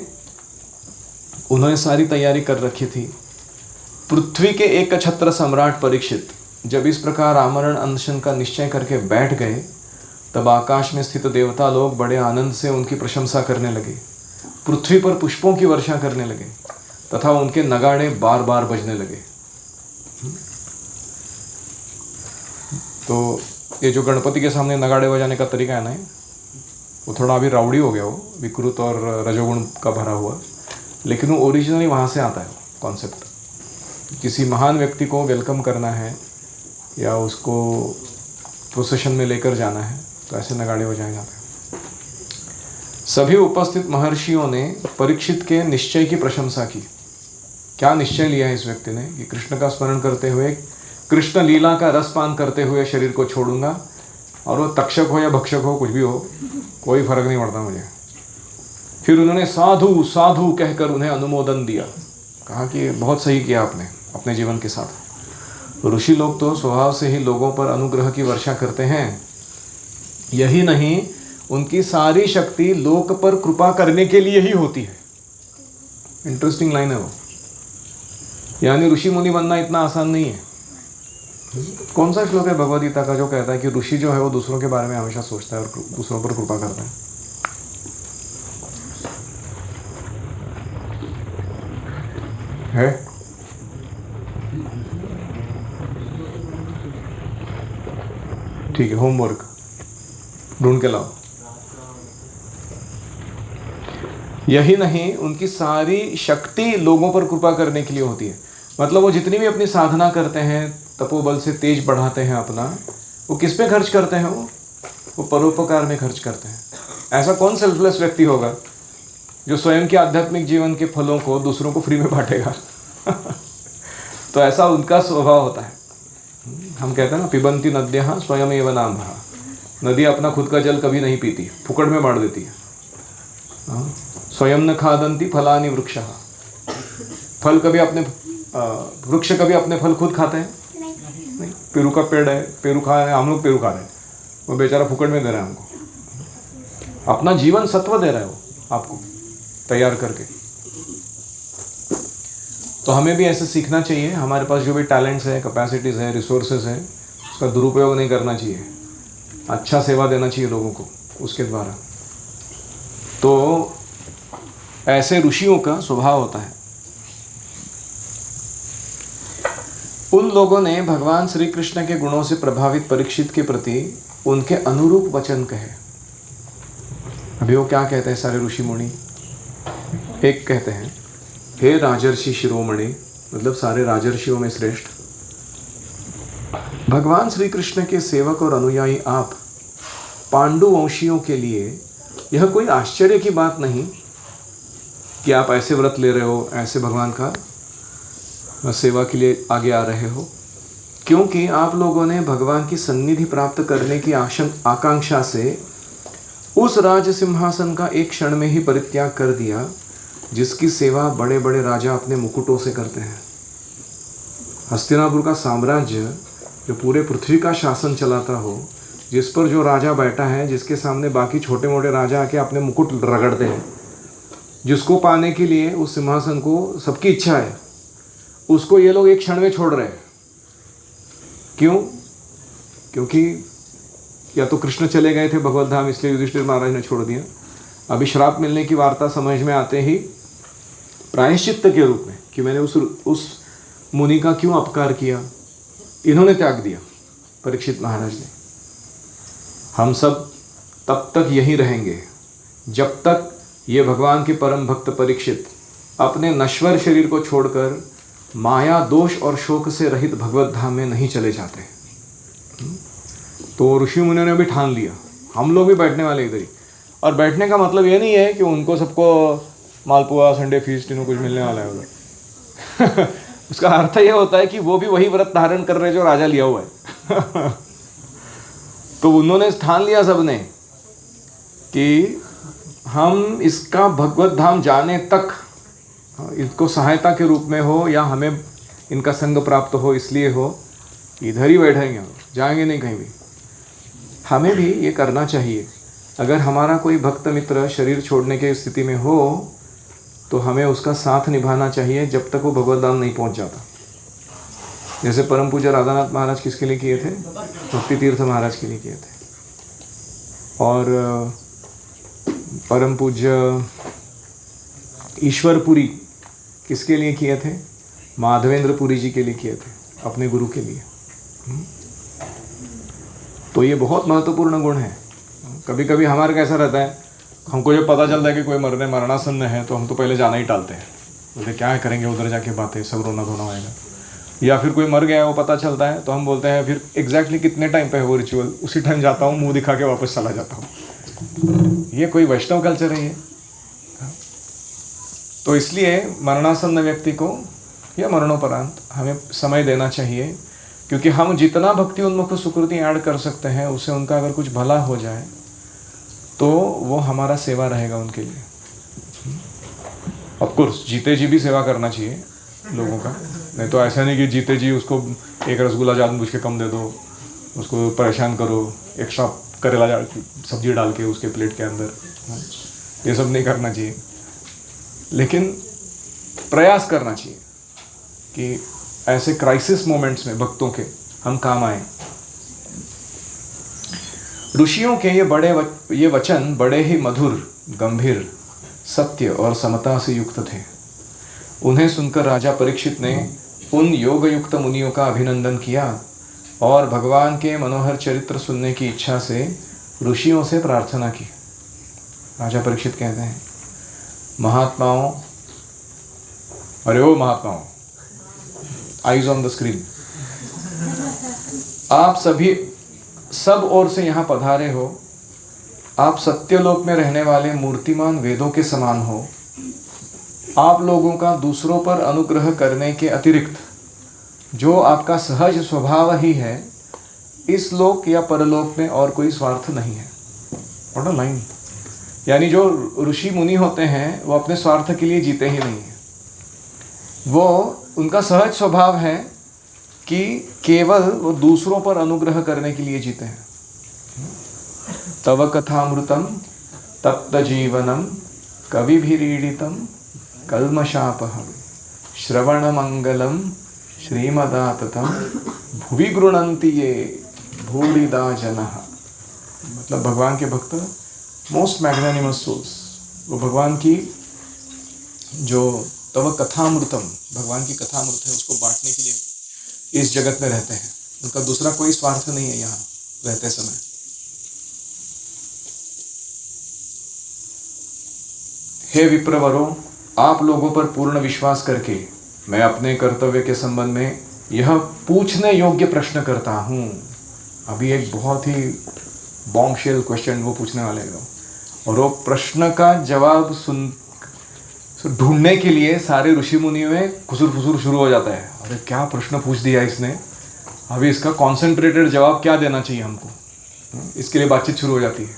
उन्होंने सारी तैयारी कर रखी थी। पृथ्वी के एक छत्र सम्राट परीक्षित जब इस प्रकार आमरण अनशन का निश्चय करके बैठ गए, तब आकाश में स्थित देवता लोग बड़े आनंद से उनकी प्रशंसा करने लगे, पृथ्वी पर पुष्पों की वर्षा करने लगे तथा उनके नगाड़े बार बार बजने लगे। तो ये जो गणपति के सामने नगाड़े बजाने का तरीका है ना, वो थोड़ा अभी राउडी हो गया, वो विकृत और रजोगुण का भरा हुआ, लेकिन वो ओरिजिनली वहाँ से आता है कॉन्सेप्ट। किसी महान व्यक्ति को वेलकम करना है या उसको प्रोसेशन में लेकर जाना है तो ऐसे नगाड़े बजाए जाते हैं। सभी उपस्थित महर्षियों ने परीक्षित के निश्चय की प्रशंसा की। क्या निश्चय लिया है इस व्यक्ति ने कि कृष्ण का स्मरण करते हुए, कृष्ण लीला का रसपान करते हुए शरीर को छोड़ूंगा, और वो तक्षक हो या भक्षक हो, कुछ भी हो, कोई फर्क नहीं पड़ता मुझे। फिर उन्होंने साधु साधु कहकर उन्हें अनुमोदन दिया, कहा कि बहुत सही किया आपने अपने जीवन के साथ। ऋषि लोग तो स्वभाव से ही लोगों पर अनुग्रह की वर्षा करते हैं। यही नहीं, उनकी सारी शक्ति लोक पर कृपा करने के लिए ही होती है। इंटरेस्टिंग लाइन है वो। यानी ऋषि मुनि बनना इतना आसान नहीं है। कौन सा श्लोक है भगवद गीता का जो कहता है कि ऋषि जो है वो दूसरों के बारे में हमेशा सोचता है और दूसरों पर कृपा करता है? ठीक है, होमवर्क ढूंढ के लाओ। यही नहीं, उनकी सारी शक्ति लोगों पर कृपा करने के लिए होती है। मतलब वो जितनी भी अपनी साधना करते हैं, तपोबल से तेज बढ़ाते हैं अपना, वो किस पे खर्च करते हैं? वो परोपकार में खर्च करते हैं। ऐसा कौन सेल्फलेस व्यक्ति होगा जो स्वयं के आध्यात्मिक जीवन के फलों को दूसरों को फ्री में बांटेगा? तो ऐसा उनका स्वभाव होता है। हम कहते हैं ना, पिबंती नद्यः स्वयं एव नाम्भः। नदी अपना खुद का जल कभी नहीं पीती, फुकड़ में बांट देती है। स्वयं न खादंती फलानि वृक्षः। फल कभी अपने वृक्ष कभी अपने फल खुद खाते हैं? नहीं। पेरू का पेड़ है, पेरू खा रहे हैं, हम लोग पेरू खा रहे हैं, वो बेचारा फुकड़ में दे रहा है हमको। अपना जीवन सत्व दे रहा है वो आपको तैयार करके। तो हमें भी ऐसे सीखना चाहिए। हमारे पास जो भी टैलेंट्स है, कैपेसिटीज़ है, रिसोर्सेज है, उसका दुरुपयोग नहीं करना चाहिए। अच्छा सेवा देना चाहिए लोगों को उसके द्वारा। तो ऐसे ऋषियों का स्वभाव होता है। उन लोगों ने भगवान श्री कृष्ण के गुणों से प्रभावित परीक्षित के प्रति उनके अनुरूप वचन कहे। अभी वो क्या कहते हैं सारे ऋषि मुनि? एक कहते हैं, हे राजर्षि शिरोमणि, मतलब सारे राजर्षियों में श्रेष्ठ, भगवान श्री कृष्ण के सेवक और अनुयायी आप पांडु वंशियों के लिए यह कोई आश्चर्य की बात नहीं कि आप ऐसे व्रत ले रहे हो, ऐसे भगवान का सेवा के लिए आगे आ रहे हो, क्योंकि आप लोगों ने भगवान की सन्निधि प्राप्त करने की आकांक्षा से उस राज सिंहासन का एक क्षण में ही परित्याग कर दिया जिसकी सेवा बड़े बड़े राजा अपने मुकुटों से करते हैं। हस्तिनापुर का साम्राज्य जो पूरे पृथ्वी का शासन चलाता हो, जिस पर जो राजा बैठा है, जिसके सामने बाकी छोटे मोटे राजा आके अपने मुकुट रगड़ते हैं, जिसको पाने के लिए उस सिंहासन को सबकी इच्छा है, उसको ये लोग एक क्षण में छोड़ रहे हैं। क्यों? क्योंकि या तो कृष्ण चले गए थे भगवत धाम, इसलिए युधिष्ठिर महाराज ने छोड़ दिया। अभी श्राप मिलने की वार्ता समझ में आते ही प्रायश्चित्त के रूप में कि मैंने उस मुनि का क्यों अपकार किया, इन्होंने त्याग दिया परीक्षित महाराज ने। हम सब तब तक यहीं रहेंगे जब तक ये भगवान के परम भक्त परीक्षित अपने नश्वर शरीर को छोड़कर माया दोष और शोक से रहित भगवत धाम में नहीं चले जाते। तो ऋषि मुनियों ने भी ठान लिया हम लोग भी बैठने वाले इधर ही। और बैठने का मतलब ये नहीं है कि उनको सबको मालपुआ संडे फीस्ट इनको कुछ मिलने वाला है उधर। उसका अर्थ ये होता है कि वो भी वही व्रत धारण कर रहे जो राजा लिया हुआ है। तो उन्होंने ठान लिया सबने कि हम इसका भगवत धाम जाने तक, इसको सहायता के रूप में हो या हमें इनका संग प्राप्त हो इसलिए हो, इधर ही बैठेंगे, हम जाएंगे नहीं कहीं भी। हमें भी ये करना चाहिए। अगर हमारा कोई भक्त मित्र शरीर छोड़ने की स्थिति में हो तो हमें उसका साथ निभाना चाहिए जब तक वो भगवत धाम नहीं पहुंच जाता। जैसे परम पूज्य राधानाथ महाराज किसके लिए किए थे? भक्ति तीर्थ महाराज के लिए किए थे। और परम पूज्य ईश्वरपुरी किसके लिए किए थे? माधवेंद्रपुरी जी के लिए किए थे, अपने गुरु के लिए। तो ये बहुत महत्वपूर्ण गुण है। कभी कभी हमारे कैसा रहता है, हमको जब पता चलता है कि कोई मरणासन्न है तो हम तो पहले जाना ही टालते हैं, बोलते क्या करेंगे उधर जाके बातें, सब रोना धोना होएगा। या फिर कोई मर गया है वो पता चलता है तो हम बोलते हैं फिर एग्जैक्टली कितने टाइम पे है वो रिचुअल, उसी टाइम जाता हूँ, मुंह दिखा के वापस चला जाता हूँ। ये कोई वैष्णव कल्चर है ये? तो इसलिए मरणासन्न व्यक्ति को या मरणोपरांत हमें समय देना चाहिए, क्योंकि हम जितना भक्ति उन्मुख सुकृति ऐड कर सकते हैं उससे उनका अगर कुछ भला हो जाए तो वो हमारा सेवा रहेगा उनके लिए। ऑफ कोर्स जीते जी भी सेवा करना चाहिए लोगों का, नहीं तो ऐसा नहीं कि जीते जी उसको एक रसगुल्ला जानबूझ के कम दे दो, उसको परेशान करो, एक्स्ट्रा करेला सब्जी डाल के उसके प्लेट के अंदर, ये सब नहीं करना चाहिए। लेकिन प्रयास करना चाहिए कि ऐसे क्राइसिस मोमेंट्स में भक्तों के हम काम आए। ऋषियों के ये वचन बड़े ही मधुर, गंभीर, सत्य और समता से युक्त थे। उन्हें सुनकर राजा परीक्षित ने उन योग युक्त मुनियों का अभिनंदन किया और भगवान के मनोहर चरित्र सुनने की इच्छा से ऋषियों से प्रार्थना की। राजा परीक्षित कहते हैं, महात्माओं, अरे ओ महात्माओं, आईज ऑन द स्क्रीन, आप सभी सब ओर से यहाँ पधारे हो। आप सत्यलोक में रहने वाले मूर्तिमान वेदों के समान हो। आप लोगों का दूसरों पर अनुग्रह करने के अतिरिक्त जो आपका सहज स्वभाव ही है, इस लोक या परलोक में और कोई स्वार्थ नहीं है। What a line! यानी जो ऋषि मुनि होते हैं वो अपने स्वार्थ के लिए जीते ही नहीं हैं। वो उनका सहज स्वभाव है कि केवल वो दूसरों पर अनुग्रह करने के लिए जीते हैं। तव कथामृतम तप्त जीवनम कविभिरीडितम कल्मषापहम श्रवण मंगलम श्रीमदाततम भुवि गृणन्ति ये भूरिदा जनः। मतलब भगवान के भक्त, मोस्ट मैग्नानिमस सोल्स, वो भगवान की जो तव कथामृतम, भगवान की कथामृत है, उसको बांटने के लिए इस जगत में रहते हैं। उनका दूसरा कोई स्वार्थ नहीं है यहाँ रहते समय। हे विप्रवरों, आप लोगों पर पूर्ण विश्वास करके मैं अपने कर्तव्य के संबंध में यह पूछने योग्य प्रश्न करता हूँ। अभी एक बहुत ही बॉम्बशेल क्वेश्चन वो पूछने वाले हैं, और वो प्रश्न का जवाब ढूंढने के लिए सारे ऋषि मुनियों में खुसुर फुसुर शुरू हो जाता है। अरे क्या प्रश्न पूछ दिया इसने, अभी इसका कॉन्सेंट्रेटेड जवाब क्या देना चाहिए हमको, इसके लिए बातचीत शुरू हो जाती है।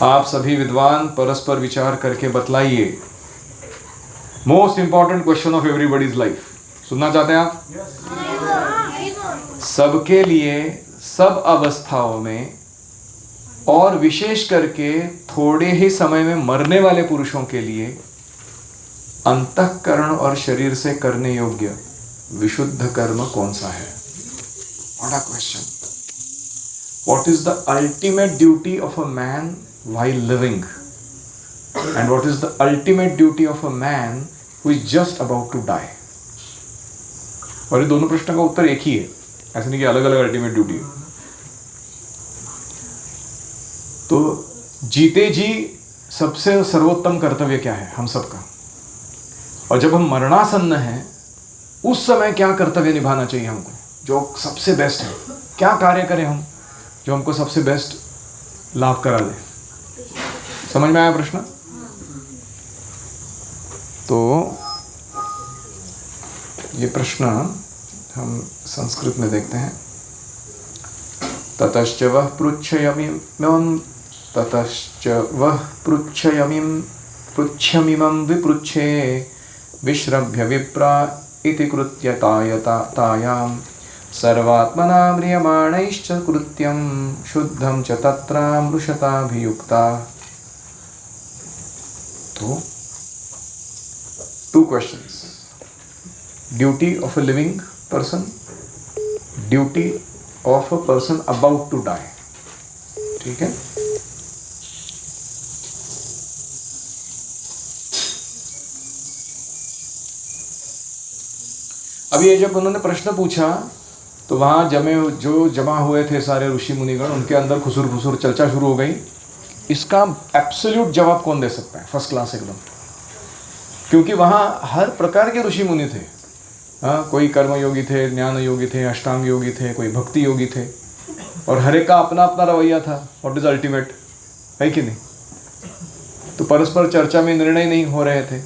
आप सभी विद्वान परस्पर विचार करके बतलाइए। Most important question of everybody's life. सुनना चाहते हैं आप? सबके लिए सब अवस्थाओं में और विशेष करके थोड़े ही समय में मरने वाले पुरुषों के लिए अंतःकरण और शरीर से करने योग्य विशुद्ध कर्म कौन सा है? What a question. What is the ultimate duty of a man while living? And what is the ultimate duty of a man who is just about to die? और ये दोनों प्रश्नों का उत्तर एक ही है, ऐसा नहीं कि अलग अलग अल्टीमेट ड्यूटी है। तो जीते जी सबसे सर्वोत्तम कर्तव्य क्या है हम सबका? और जब हम मरणासन्न हैं उस समय क्या कर्तव्य निभाना चाहिए हमको, जो सबसे बेस्ट है, क्या कार्य करें हम जो हमको सबसे बेस्ट लाभ करा दे। समझ में आया प्रश्न? तो ये प्रश्न हम संस्कृत में देखते हैं। ततश्च वह पृच्छ्यमिमं विपृच्छे विश्रभ्य विप्रा इति कृत्य तायां सर्वात्मना म्रियमाणैश्च कृत्यं शुद्धं च तत्रामृषताभियुक्ता। तो 2 questions. Duty of a living person, duty of a person about to die. ठीक है? अभी ये जब उन्होंने प्रश्न पूछा तो वहां जमा हुए थे सारे ऋषि मुनिगण, उनके अंदर खुसुर चर्चा शुरू हो गई। इसका एब्सोल्यूट जवाब कौन दे सकता है, फर्स्ट क्लास एकदम, क्योंकि वहाँ हर प्रकार के ऋषि मुनि थे। हाँ, कोई कर्म योगी थे, ज्ञान योगी थे, अष्टांग योगी थे, कोई भक्ति योगी थे, और हर एक का अपना अपना रवैया था। व्हाट इज अल्टीमेट, है कि नहीं? तो परस्पर चर्चा में निर्णय नहीं हो रहे थे।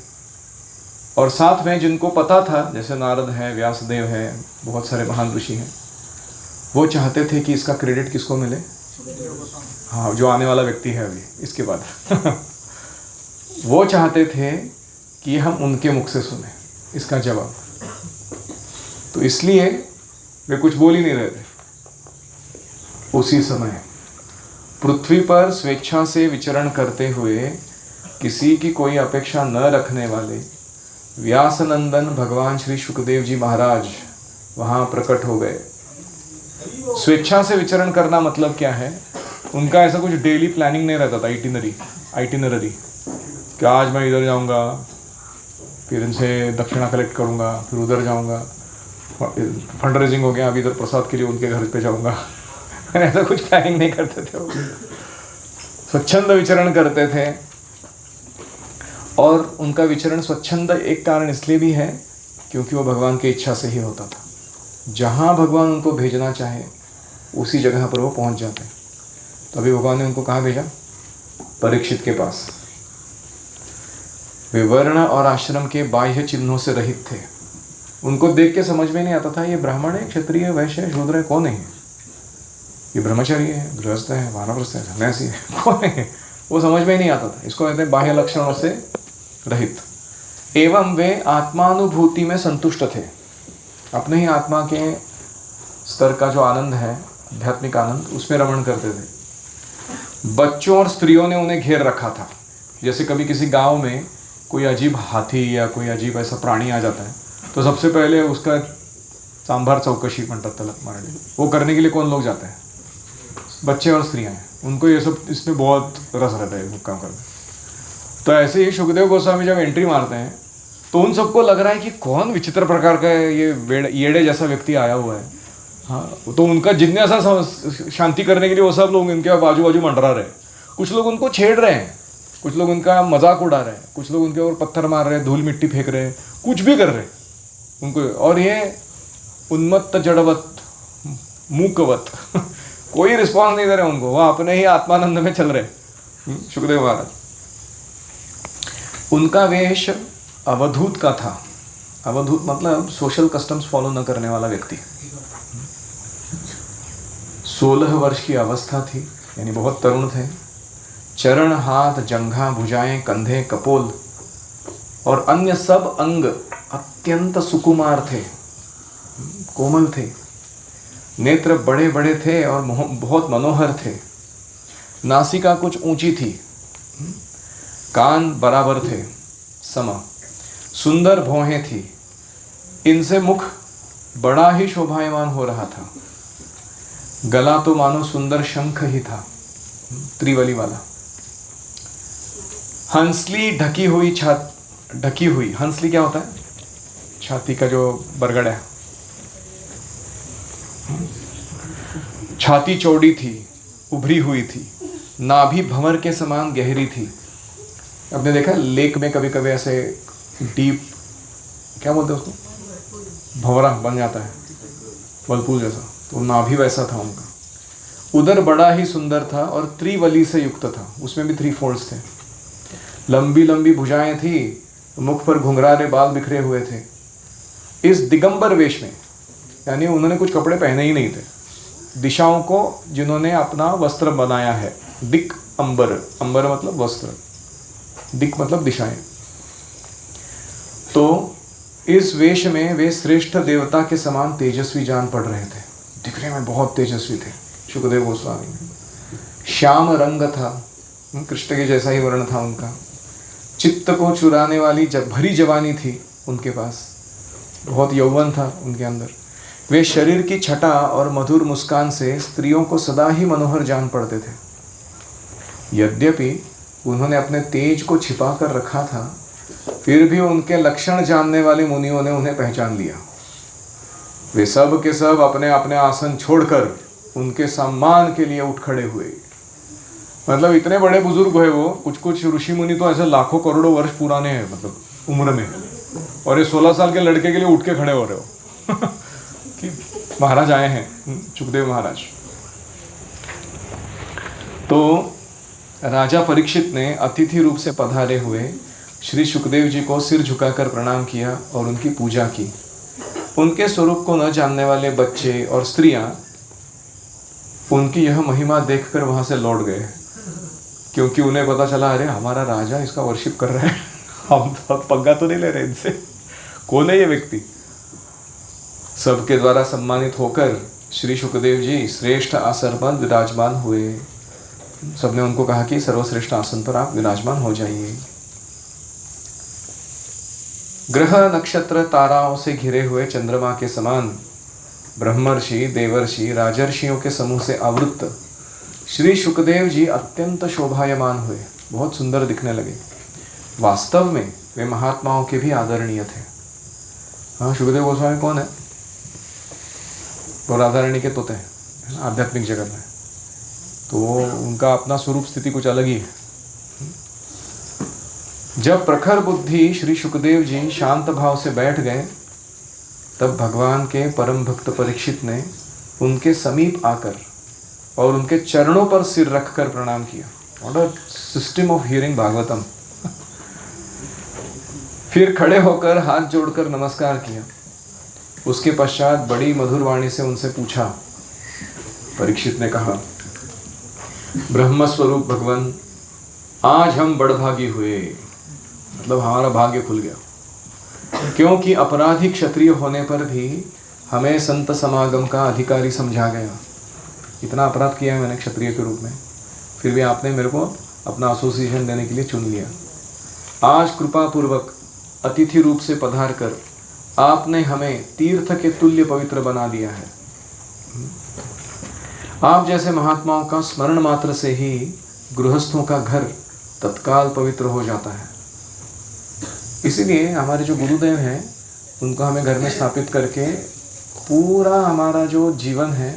और साथ में जिनको पता था, जैसे नारद है, व्यासदेव है, बहुत सारे महान ऋषि हैं, वो चाहते थे कि इसका क्रेडिट किसको मिले? हाँ, जो आने वाला व्यक्ति है अभी इसके बाद वो चाहते थे कि हम उनके मुख से सुने इसका जवाब। तो इसलिए वे कुछ बोल ही नहीं रहे थे। उसी समय पृथ्वी पर स्वेच्छा से विचरण करते हुए किसी की कोई अपेक्षा न रखने वाले व्यासनंदन भगवान श्री सुखदेव जी महाराज वहाँ प्रकट हो गए। स्वेच्छा से विचरण करना मतलब क्या है? उनका ऐसा कुछ डेली प्लानिंग नहीं रहता था, आइटिनरी कि आज मैं इधर जाऊंगा, फिर इनसे दक्षिणा कलेक्ट करूंगा, फिर उधर जाऊंगा, फंड रेजिंग हो गया, अभी इधर प्रसाद के लिए उनके घर पे जाऊंगा ऐसा कुछ प्लानिंग नहीं करते थे वो। स्वच्छंद विचरण करते थे। और उनका विचरण स्वच्छंद एक कारण इसलिए भी है क्योंकि वो भगवान की इच्छा से ही होता था। जहाँ भगवान उनको भेजना चाहे उसी जगह पर वो पहुँच जाते। तो अभी भगवान ने उनको कहाँ भेजा? परीक्षित के पास। वे वर्ण और आश्रम के बाह्य चिन्हों से रहित थे। उनको देख के समझ में नहीं आता था ये ब्राह्मण है, क्षत्रिय, वैश्य है, शूद्र है, कौन है ये? ब्रह्मचारी है, गृहस्थ है, वानप्रस्थ है, सन्यासी है, कौन है? वो समझ में नहीं आता था। इसको कहते हैं बाह्य लक्षणों से रहित। एवं वे आत्मानुभूति में संतुष्ट थे। अपने ही आत्मा के स्तर का जो आनंद है, आध्यात्मिक आनंद, उसमें रमण करते थे। बच्चों और स्त्रियों ने उन्हें घेर रखा था। जैसे कभी किसी गांव में कोई अजीब हाथी या कोई अजीब ऐसा प्राणी आ जाता है तो सबसे पहले उसका सांभार चौकशी म्हणतात त्याला मराठी, वो करने के लिए कौन लोग जाते हैं? बच्चे और स्त्रियां हैं। उनको ये सब इसमें बहुत रस रहता है, वो काम करने। तो ऐसे ही सुखदेव गोस्वामी जब एंट्री मारते हैं तो उन सबको लग रहा है कि कौन विचित्र प्रकार का ये येड़े जैसा व्यक्ति आया हुआ है। हाँ, तो उनका जिज्ञासा शांति करने के लिए वो सब लोग इनके बाजू बाजू मंडरा रहे हैं। कुछ लोग उनको छेड़ रहे हैं, कुछ लोग उनका मजाक उड़ा रहे हैं, कुछ लोग उनके ऊपर पत्थर मार रहे हैं, धूल मिट्टी फेंक रहे हैं, कुछ भी कर रहे हैं उनको। और ये उन्मत्त जड़वत मूकवत कोई रिस्पॉन्स नहीं दे रहे उनको, वो अपने ही आत्मानंद में चल रहे। सुखदेव महाराज, उनका वेश अवधूत का था। अवधूत मतलब सोशल कस्टम्स फॉलो न करने वाला व्यक्ति। 16 वर्ष की अवस्था थी, यानी बहुत तरुण थे। चरण, हाथ, जंघा, भुजाएं, कंधे, कपोल और अन्य सब अंग अत्यंत सुकुमार थे, कोमल थे। नेत्र बड़े बड़े थे और बहुत मनोहर थे। नासिका कुछ ऊंची थी, कान बराबर थे, सम। सुंदर भौहें थी। इनसे मुख बड़ा ही शोभायमान हो रहा था। गला तो मानो सुंदर शंख ही था, त्रिवली वाला। हंसली ढकी हुई, हंसली क्या होता है? छाती का जो बरगड़ है। छाती चौड़ी थी, उभरी हुई थी। नाभि भंवर के समान गहरी थी। आपने देखा लेक में कभी कभी ऐसे डीप, क्या बोलते हैं उसको, भंवरा बन जाता है बलपूल जैसा, तो नाभि वैसा था उनका। उदर बड़ा ही सुंदर था और त्रिवली से युक्त था, उसमें भी 3 फोल्ड्स थे। लंबी लंबी भुजाएं थी, मुख पर घुंघराले बाल बिखरे हुए थे। इस दिगंबर वेश में, यानी उन्होंने कुछ कपड़े पहने ही नहीं थे, दिशाओं को जिन्होंने अपना वस्त्र बनाया है, दिक अंबर, अंबर मतलब वस्त्र, दिक मतलब दिशाएं। तो इस वेश में वे श्रेष्ठ देवता के समान तेजस्वी जान पड़ रहे थे, दिखने में बहुत तेजस्वी थे सुखदेव गोस्वामी। श्याम रंग था, कृष्ण के जैसा ही वर्ण था उनका। चित्त को चुराने वाली भरी जवानी थी उनके पास, बहुत यौवन था उनके अंदर। वे शरीर की छटा और मधुर मुस्कान से स्त्रियों को सदा ही मनोहर जान पड़ते थे। यद्यपि उन्होंने अपने तेज को छिपा कर रखा था, फिर भी उनके लक्षण जानने वाले मुनियों ने उन्हें पहचान लिया। वे सब के सब अपने अपने आसन छोड़कर उनके सम्मान के लिए उठ खड़े हुए। मतलब इतने बड़े बुजुर्ग हुए वो, कुछ कुछ ऋषि मुनि तो ऐसे लाखों करोड़ों वर्ष पुराने हैं मतलब उम्र में, और ये 16 साल के लड़के के लिए उठ के खड़े हो रहे हो कि महाराज आए हैं, सुखदेव महाराज। तो राजा परीक्षित ने अतिथि रूप से पधारे हुए श्री सुखदेव जी को सिर झुकाकर प्रणाम किया और उनकी पूजा की। उनके स्वरूप को न जानने वाले बच्चे और स्त्रियां उनकी यह महिमा देखकर वहां से लौट गए, क्योंकि उन्हें पता चला अरे हमारा राजा इसका वर्शिप कर रहा है, हम तो पंगा तो नहीं ले रहे इनसे, कौन है ये व्यक्ति। सबके द्वारा सम्मानित होकर श्री सुखदेव जी श्रेष्ठ आसन पर विराजमान हुए। सबने उनको कहा कि सर्वश्रेष्ठ आसन पर आप विराजमान हो जाइए। ग्रह नक्षत्र ताराओं से घिरे हुए चंद्रमा के समान ब्रह्मर्षि, देवर्षि, राजर्षियों के समूह से आवृत्त श्री सुखदेव जी अत्यंत शोभायमान हुए, बहुत सुंदर दिखने लगे। वास्तव में वे महात्माओं के भी आदरणीय थे। हाँ, सुखदेव गोस्वामी कौन है? वो राधा रानी के तोते हैं आध्यात्मिक जगत में, तो उनका अपना स्वरूप स्थिति कुछ अलग ही है। जब प्रखर बुद्धि श्री सुखदेव जी शांत भाव से बैठ गए, तब भगवान के परम भक्त परीक्षित ने उनके समीप आकर और उनके चरणों पर सिर रखकर प्रणाम किया। What a system of hearing Bhagavatam. फिर खड़े होकर हाथ जोड़कर नमस्कार किया। उसके पश्चात बड़ी मधुर वाणी से उनसे पूछा। परीक्षित ने कहा, ब्रह्म स्वरूप भगवान, आज हम बड़भागी हुए, मतलब हमारा भाग्य खुल गया, क्योंकि अपराधी क्षत्रिय होने पर भी हमें संत समागम का अधिकारी समझा गया। इतना अपराध किया है मैंने क्षत्रिय के रूप में, फिर भी आपने मेरे को अपना एसोसिएशन देने के लिए चुन लिया। आज कृपा पूर्वक अतिथि रूप से पधार कर आपने हमें तीर्थ के तुल्य पवित्र बना दिया है। आप जैसे महात्माओं का स्मरण मात्र से ही गृहस्थों का घर तत्काल पवित्र हो जाता है। इसीलिए हमारे जो गुरुदेव हैं उनको हमें घर में स्थापित करके पूरा हमारा जो जीवन है,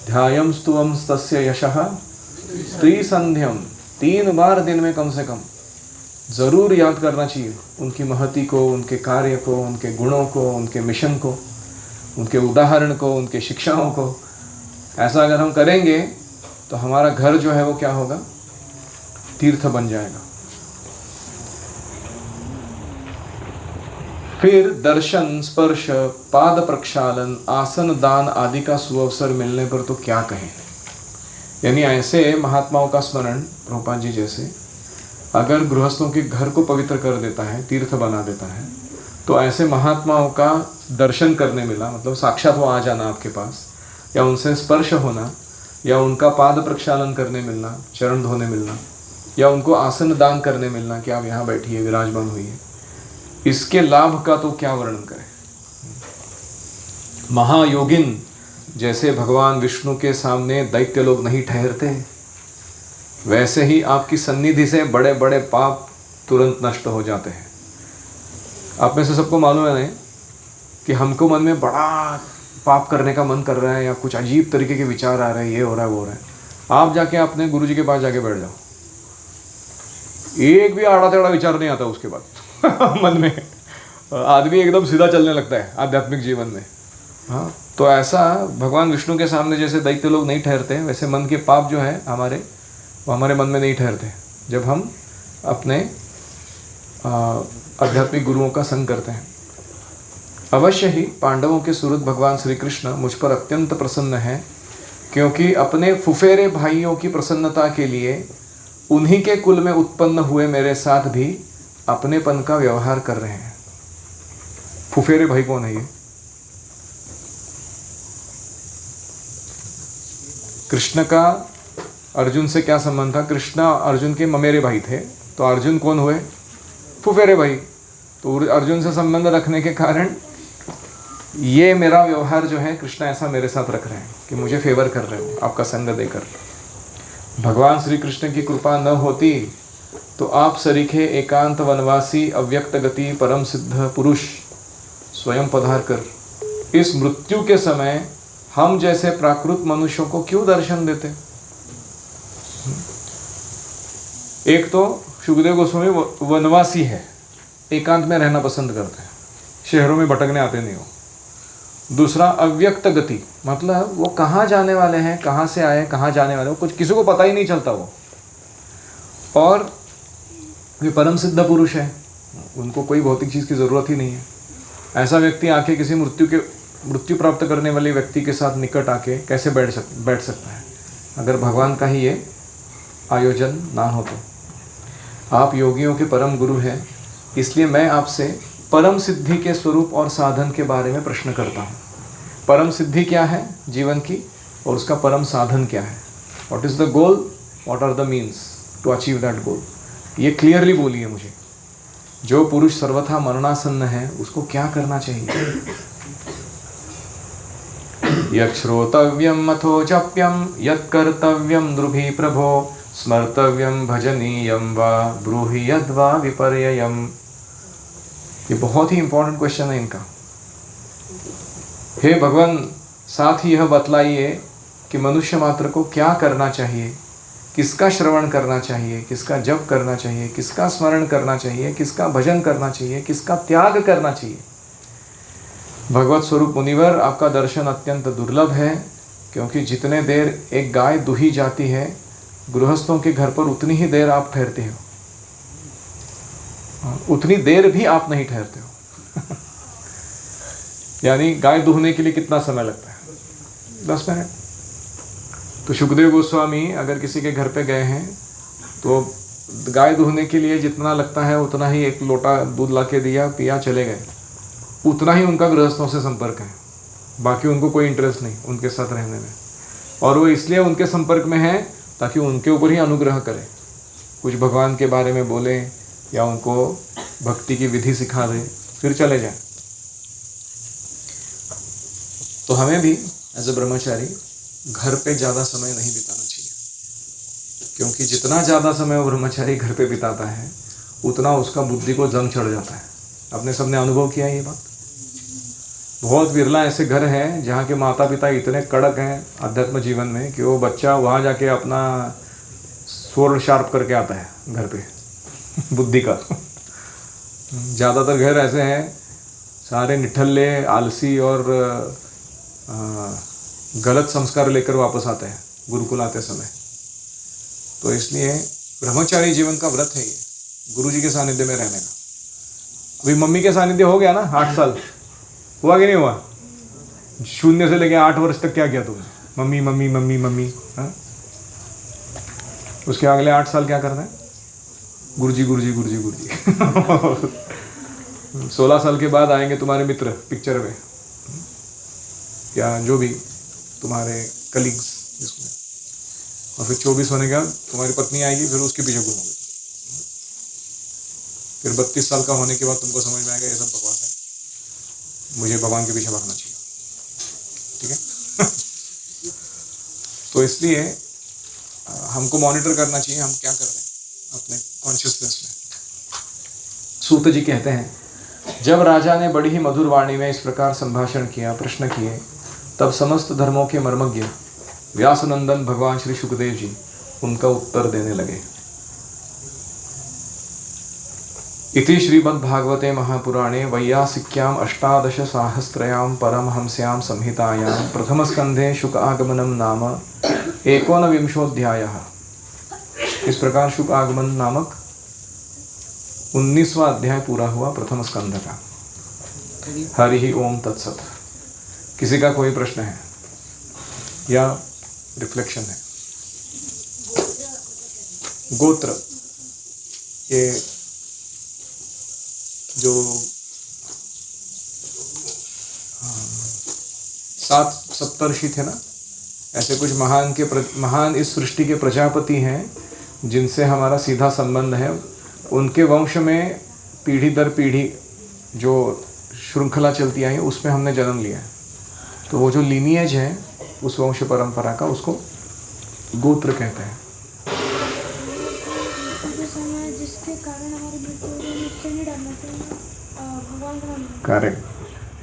ध्यायम स्तुवम तस्य यशः त्रिसंध्यम, 3 बार दिन में कम से कम ज़रूर याद करना चाहिए उनकी महती को, उनके कार्य को, उनके गुणों को, उनके मिशन को, उनके उदाहरण को, उनके शिक्षाओं को। ऐसा अगर हम करेंगे तो हमारा घर जो है वो क्या होगा? तीर्थ बन जाएगा। फिर दर्शन, स्पर्श, पाद प्रक्षालन, आसन दान आदि का सुअवसर मिलने पर तो क्या कहें। यानी ऐसे महात्माओं का स्मरण, प्रभुपाद जी जैसे, अगर गृहस्थों के घर को पवित्र कर देता है, तीर्थ बना देता है, तो ऐसे महात्माओं का दर्शन करने मिला, मतलब साक्षात वो आ जाना आपके पास, या उनसे स्पर्श होना, या उनका पाद प्रक्षालन करने मिलना, चरण धोने मिलना, या उनको आसन दान करने मिलना कि आप यहाँ बैठिए, विराजमान हुई है, इसके लाभ का तो क्या वर्णन करें। महायोगिन जैसे भगवान विष्णु के सामने दैत्य लोग नहीं ठहरते, वैसे ही आपकी सन्निधि से बड़े बड़े पाप तुरंत नष्ट हो जाते हैं। आप में से सबको मालूम है नहीं कि हमको मन में बड़ा पाप करने का मन कर रहा है, या कुछ अजीब तरीके के विचार आ रहे हैं, ये हो रहा है वो हो रहा है, आप जाके अपने गुरुजी के पास जाके बैठ जाओ, एक भी आड़ा टेढ़ा विचार नहीं आता उसके बाद मन में। आदमी एकदम सीधा चलने लगता है आध्यात्मिक जीवन में। हाँ, तो ऐसा भगवान विष्णु के सामने जैसे दैत्य लोग नहीं ठहरते, वैसे मन के पाप जो है हमारे, वो हमारे मन में नहीं ठहरते जब हम अपने आध्यात्मिक गुरुओं का संग करते हैं। अवश्य ही पांडवों के सुहृद भगवान श्री कृष्ण मुझ पर अत्यंत प्रसन्न हैं, क्योंकि अपने फुफेरे भाइयों की प्रसन्नता के लिए उन्हीं के कुल में उत्पन्न हुए मेरे साथ भी अपनेपन का व्यवहार कर रहे हैं। फुफेरे भाई कौन है ये? कृष्ण का अर्जुन से क्या संबंध था? कृष्ण अर्जुन के ममेरे भाई थे, तो अर्जुन कौन हुए? फुफेरे भाई। तो अर्जुन से संबंध रखने के कारण ये मेरा व्यवहार जो है कृष्ण ऐसा मेरे साथ रख रहे हैं कि मुझे फेवर कर रहे हो आपका संग देकर। भगवान श्री कृष्ण की कृपा न होती तो आप सरीखे एकांत वनवासी अव्यक्त गति परम सिद्ध पुरुष स्वयं पधार कर इस मृत्यु के समय हम जैसे प्राकृत मनुष्यों को क्यों दर्शन देते? एक तो सुखदेव गोस्वामी वनवासी है, एकांत में रहना पसंद करते हैं, शहरों में भटकने आते नहीं हो। दूसरा अव्यक्त गति, मतलब वो कहाँ जाने वाले हैं, कहाँ से आए, कहाँ जाने वाले, वो कुछ किसी को पता ही नहीं चलता वो। और वे परम सिद्ध पुरुष है, उनको कोई भौतिक चीज़ की ज़रूरत ही नहीं है। ऐसा व्यक्ति आके किसी मृत्यु प्राप्त करने वाले व्यक्ति के साथ निकट आके कैसे बैठ सकता है, अगर भगवान का ही ये आयोजन ना हो तो। आप योगियों के परम गुरु हैं, इसलिए मैं आपसे परम सिद्धि के स्वरूप और साधन के बारे में प्रश्न करता हूँ। परम सिद्धि क्या है जीवन की, और उसका परम साधन क्या है? What is the goal, what are the means to achieve that goal? ये क्लियरली बोलिए मुझे। जो पुरुष सर्वथा मरणासन्न है उसको क्या करना चाहिए? यत् श्रोतव्यम अथो जप्यम यत् कर्तव्यम नृभिः प्रभो स्मर्तव्यम भजनीयम वा ब्रूहि यद्वा विपर्ययम्। ये बहुत ही इंपॉर्टेंट क्वेश्चन है इनका। हे भगवान, साथ ही यह बतलाइए कि मनुष्य मात्र को क्या करना चाहिए, किसका श्रवण करना चाहिए, किसका जप करना चाहिए, किसका स्मरण करना चाहिए, किसका भजन करना चाहिए, किसका त्याग करना चाहिए। भगवत स्वरूप मुनिवर, आपका दर्शन अत्यंत दुर्लभ है, क्योंकि जितने देर एक गाय दुही जाती है, गृहस्थों के घर पर उतनी ही देर आप ठहरते हो, उतनी देर भी आप नहीं ठहरते हो। यानी गाय दूहने के लिए कितना समय लगता है? 10 मिनट। तो सुखदेव गोस्वामी अगर किसी के घर पे गए हैं तो गाय दूहने के लिए जितना लगता है उतना ही, एक लोटा दूध ला के दिया, पिया, चले गए, उतना ही उनका गृहस्थों से संपर्क है। बाकी उनको कोई इंटरेस्ट नहीं उनके साथ रहने में, और वो इसलिए उनके संपर्क में है ताकि उनके ऊपर ही अनुग्रह करे, कुछ भगवान के बारे में बोले या उनको भक्ति की विधि सिखा दे, फिर चले जाए। तो हमें भी एज अ ब्रह्मचारी घर पे ज़्यादा समय नहीं बिताना चाहिए, क्योंकि जितना ज़्यादा समय वो ब्रह्मचारी घर पे बिताता है उतना उसका बुद्धि को जंग चढ़ जाता है। आपने सबने अनुभव किया ये बात। बहुत विरला ऐसे घर हैं जहाँ के माता पिता इतने कड़क हैं अध्यात्म जीवन में कि वो बच्चा वहाँ जाके अपना स्वर्ण शार्प करके आता है घर पे बुद्धि का। ज़्यादातर घर ऐसे हैं, सारे निठल्ले, आलसी और गलत संस्कार लेकर वापस आते हैं गुरुकुल आते समय। तो इसलिए ब्रह्मचारी जीवन का व्रत है ये, गुरु जी के सानिध्य में रहने का। अभी मम्मी के सानिध्य हो गया ना, 8 साल हुआ कि नहीं हुआ? 0 से लेके 8 वर्ष तक क्या किया तुमने? Mummy mummy mummy mummy. हाँ, उसके अगले 8 साल क्या करना है? गुरुजी गुरुजी गुरुजी गुरुजी। 16 साल के बाद आएंगे तुम्हारे मित्र पिक्चर में, या जो भी तुम्हारे कलीग्स जिसमें, और फिर 24 होने के बाद तुम्हारी पत्नी आएगी, फिर उसके पीछे घूमोगे। फिर 32 साल का होने के बाद तुमको समझ में आएगा ये सब बकवास है, मुझे भगवान के पीछे भागना चाहिए। ठीक है। तो इसलिए हमको मॉनिटर करना चाहिए हम क्या कर रहे हैं अपने कॉन्शियसनेस में। सूत जी कहते हैं, जब राजा ने बड़ी ही मधुर वाणी में इस प्रकार संभाषण किया, प्रश्न किए, तब समस्त धर्मों के मर्मज्ञ व्यासनंदन भगवान श्री सुखदेव जी उनका उत्तर देने लगे। इति श्रीमद्भागवते महापुराणे वैयासिक्याम् अष्टादशसाहस्रयां परमहंस्यां संहितायां प्रथमस्कन्धे शुक आगमनं नाम 19वाध्यायः। इस प्रकार शुक आगमन नामक 19वां अध्याय पूरा हुआ प्रथम स्कंध का। हरि ओम तत्सत। किसी का कोई प्रश्न है या रिफ्लेक्शन है? गोत्र, ये जो 7 सप्तर्षि थे ना, ऐसे कुछ महान इस सृष्टि के प्रजापति हैं जिनसे हमारा सीधा संबंध है। उनके वंश में पीढ़ी दर पीढ़ी जो श्रृंखला चलती आई है उसमें हमने जन्म लिया है। तो वो जो लीनिएज है उस वंश परंपरा का, उसको गोत्र कहते हैं। करेक्ट।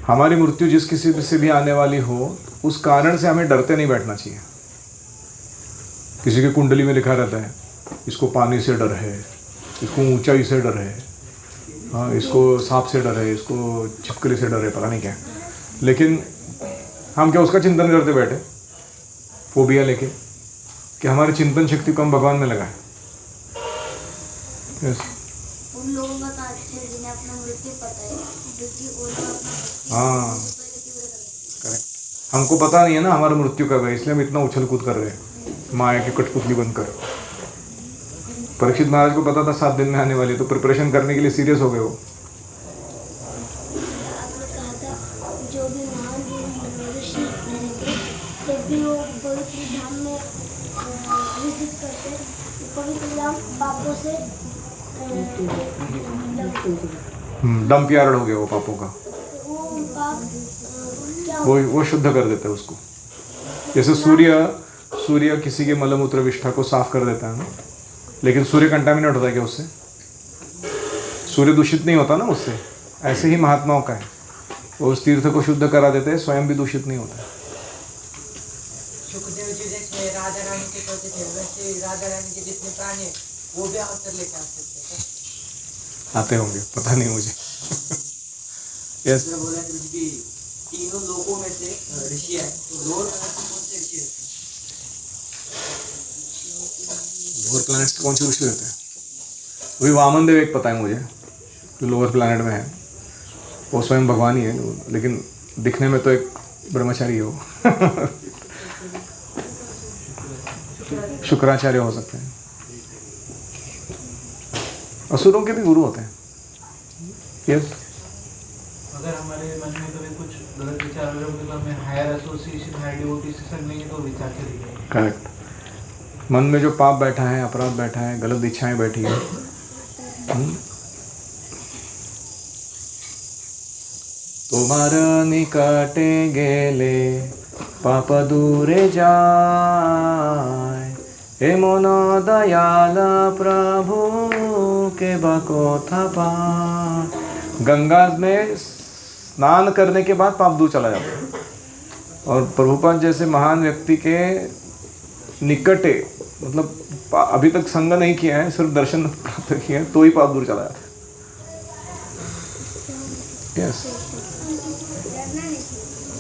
हमारी मृत्यु जिस किसी से भी आने वाली हो, उस कारण से हमें डरते नहीं बैठना चाहिए। किसी की कुंडली में लिखा रहता है इसको पानी से डर है, इसको ऊंचाई से डर है, हाँ, इसको सांप से डर है, इसको छिपकली से डर है, पता नहीं क्या। लेकिन हम क्या उसका चिंतन करते बैठे फोबिया लेके, कि हमारी चिंतन शक्ति को हम भगवान में लगाए। उन लोगों का तात्पर्य जिन्हें अपना मृत्यु पता है, क्योंकि वो लोग अपना हाँ करेक्ट। हमको पता नहीं है ना हमारा मृत्यु कब है, इसलिए हम इतना उछल कूद कर रहे हैं माया की कठपुतली बनकर। परीक्षित महाराज को पता था 7 दिन में आने वाली, तो प्रिपरेशन करने के लिए सीरियस हो गए वो। आपने कहा था जो भी महान ऋषि रहेंगे जब भी वो पवित्र धाम में विजिट करते हैं, पवित्र धाम पापों से डंप यार्ड हो गया वो पापों का। वो पाप क्या वो शुद्ध कर देता है उसको। जैसे सूर्य किसी के मलमूत्र विष्ठा को साफ कर देता है ना, लेकिन सूर्य कंटामिनेट होता है क्या उससे? सूर्य दूषित नहीं होता ना उससे। ऐसे ही महात्माओं का है, वो उस तीर्थ को शुद्ध करा देते हैं, स्वयं भी दूषित नहीं होता है। सुखदेव जी जैसे राजा रानी के कहते थे, वैसे राजा रानी के जितने प्राणी हैं वो भी अवतार लेकर आ सकते हैं। आते होंगे, पता नहीं मुझे। यस। बोला कि तीनों लोकों में से ऋषि है, तो लोअर प्लैनेट कौन से ऋषि रहते हैं? लोअर प्लैनेट कौन से ऋषि रहते हैं? वही वामन देव एक पता है मुझे, जो लोअर प्लैनेट में है। वो स्वयं भगवान ही है, लेकिन दिखने में तो एक ब्रह्मचारी हो। शुक्राचार्य हो सकते हैं। असुरों के भी गुरु होते हैं। यस। अगर हमारे मन में कभी कुछ गलत विचार हो रहे होंगे तो हमें हायर एसोसिएशन, हायर डिवोटी से संग लेंगे तो विचार चलेंगे। करेक्ट। मन में जो पाप बैठा है, अपराध बैठा है, गलत इच्छाएं बैठी है, तुम्हारा निकटे गेले पाप दूरे जाए, हे मन दयाल प्रभु के बाको थपा। गंगा में स्नान करने के बाद पाप दूर चला जाता है, और प्रभुपाद जैसे महान व्यक्ति के निकटे, मतलब अभी तक संग नहीं किया है, सिर्फ दर्शन प्राप्त किया है, तो ही पाप दूर चला जाता है। यस।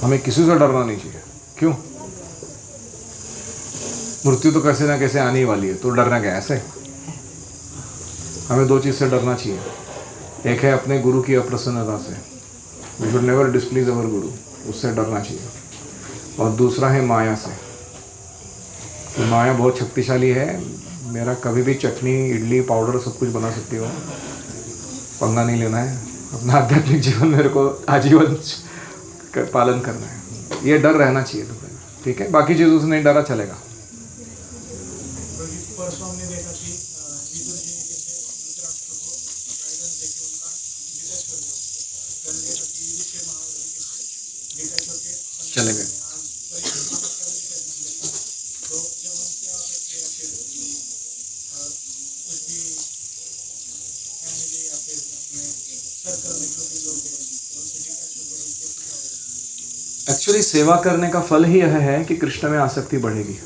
हमें किसी से डरना नहीं चाहिए। क्यों? मृत्यु तो कैसे ना कैसे आने ही वाली है, तो डरना क्या? ऐसे हमें 2 चीज़ से डरना चाहिए। एक है अपने गुरु की अप्रसन्नता से, वी शुड नेवर डिस्प्लीज अवर गुरु, उससे डरना चाहिए। और दूसरा है माया से। तो माया बहुत शक्तिशाली है। मेरा कभी भी चटनी, इडली, पाउडर सब कुछ बना सकती हो, पंगा नहीं लेना है। अपना आध्यात्मिक जीवन मेरे को आजीवन पालन करना है, ये डर रहना चाहिए। ठीक है, बाकी चीज़ों से नहीं डरा चलेगा। परसों हमने देखा कि विदुर जी ने कैसे धृतराष्ट्र को गाइडेंस देके उनका डिटेच कर दिया। कल देखा कि युधिष्ठिर महाराज जी कैसे डिटेच होके चले गए। तो जब हम सेवा करते हैं या फिर कुछ भी फैमिली या फिर अपने सर्कल में जो भी लोग हैं उनसे डिटेच होकर एक्चुअली सेवा करने का फल ही यह है कि कृष्ण में आसक्ति बढ़ेगी,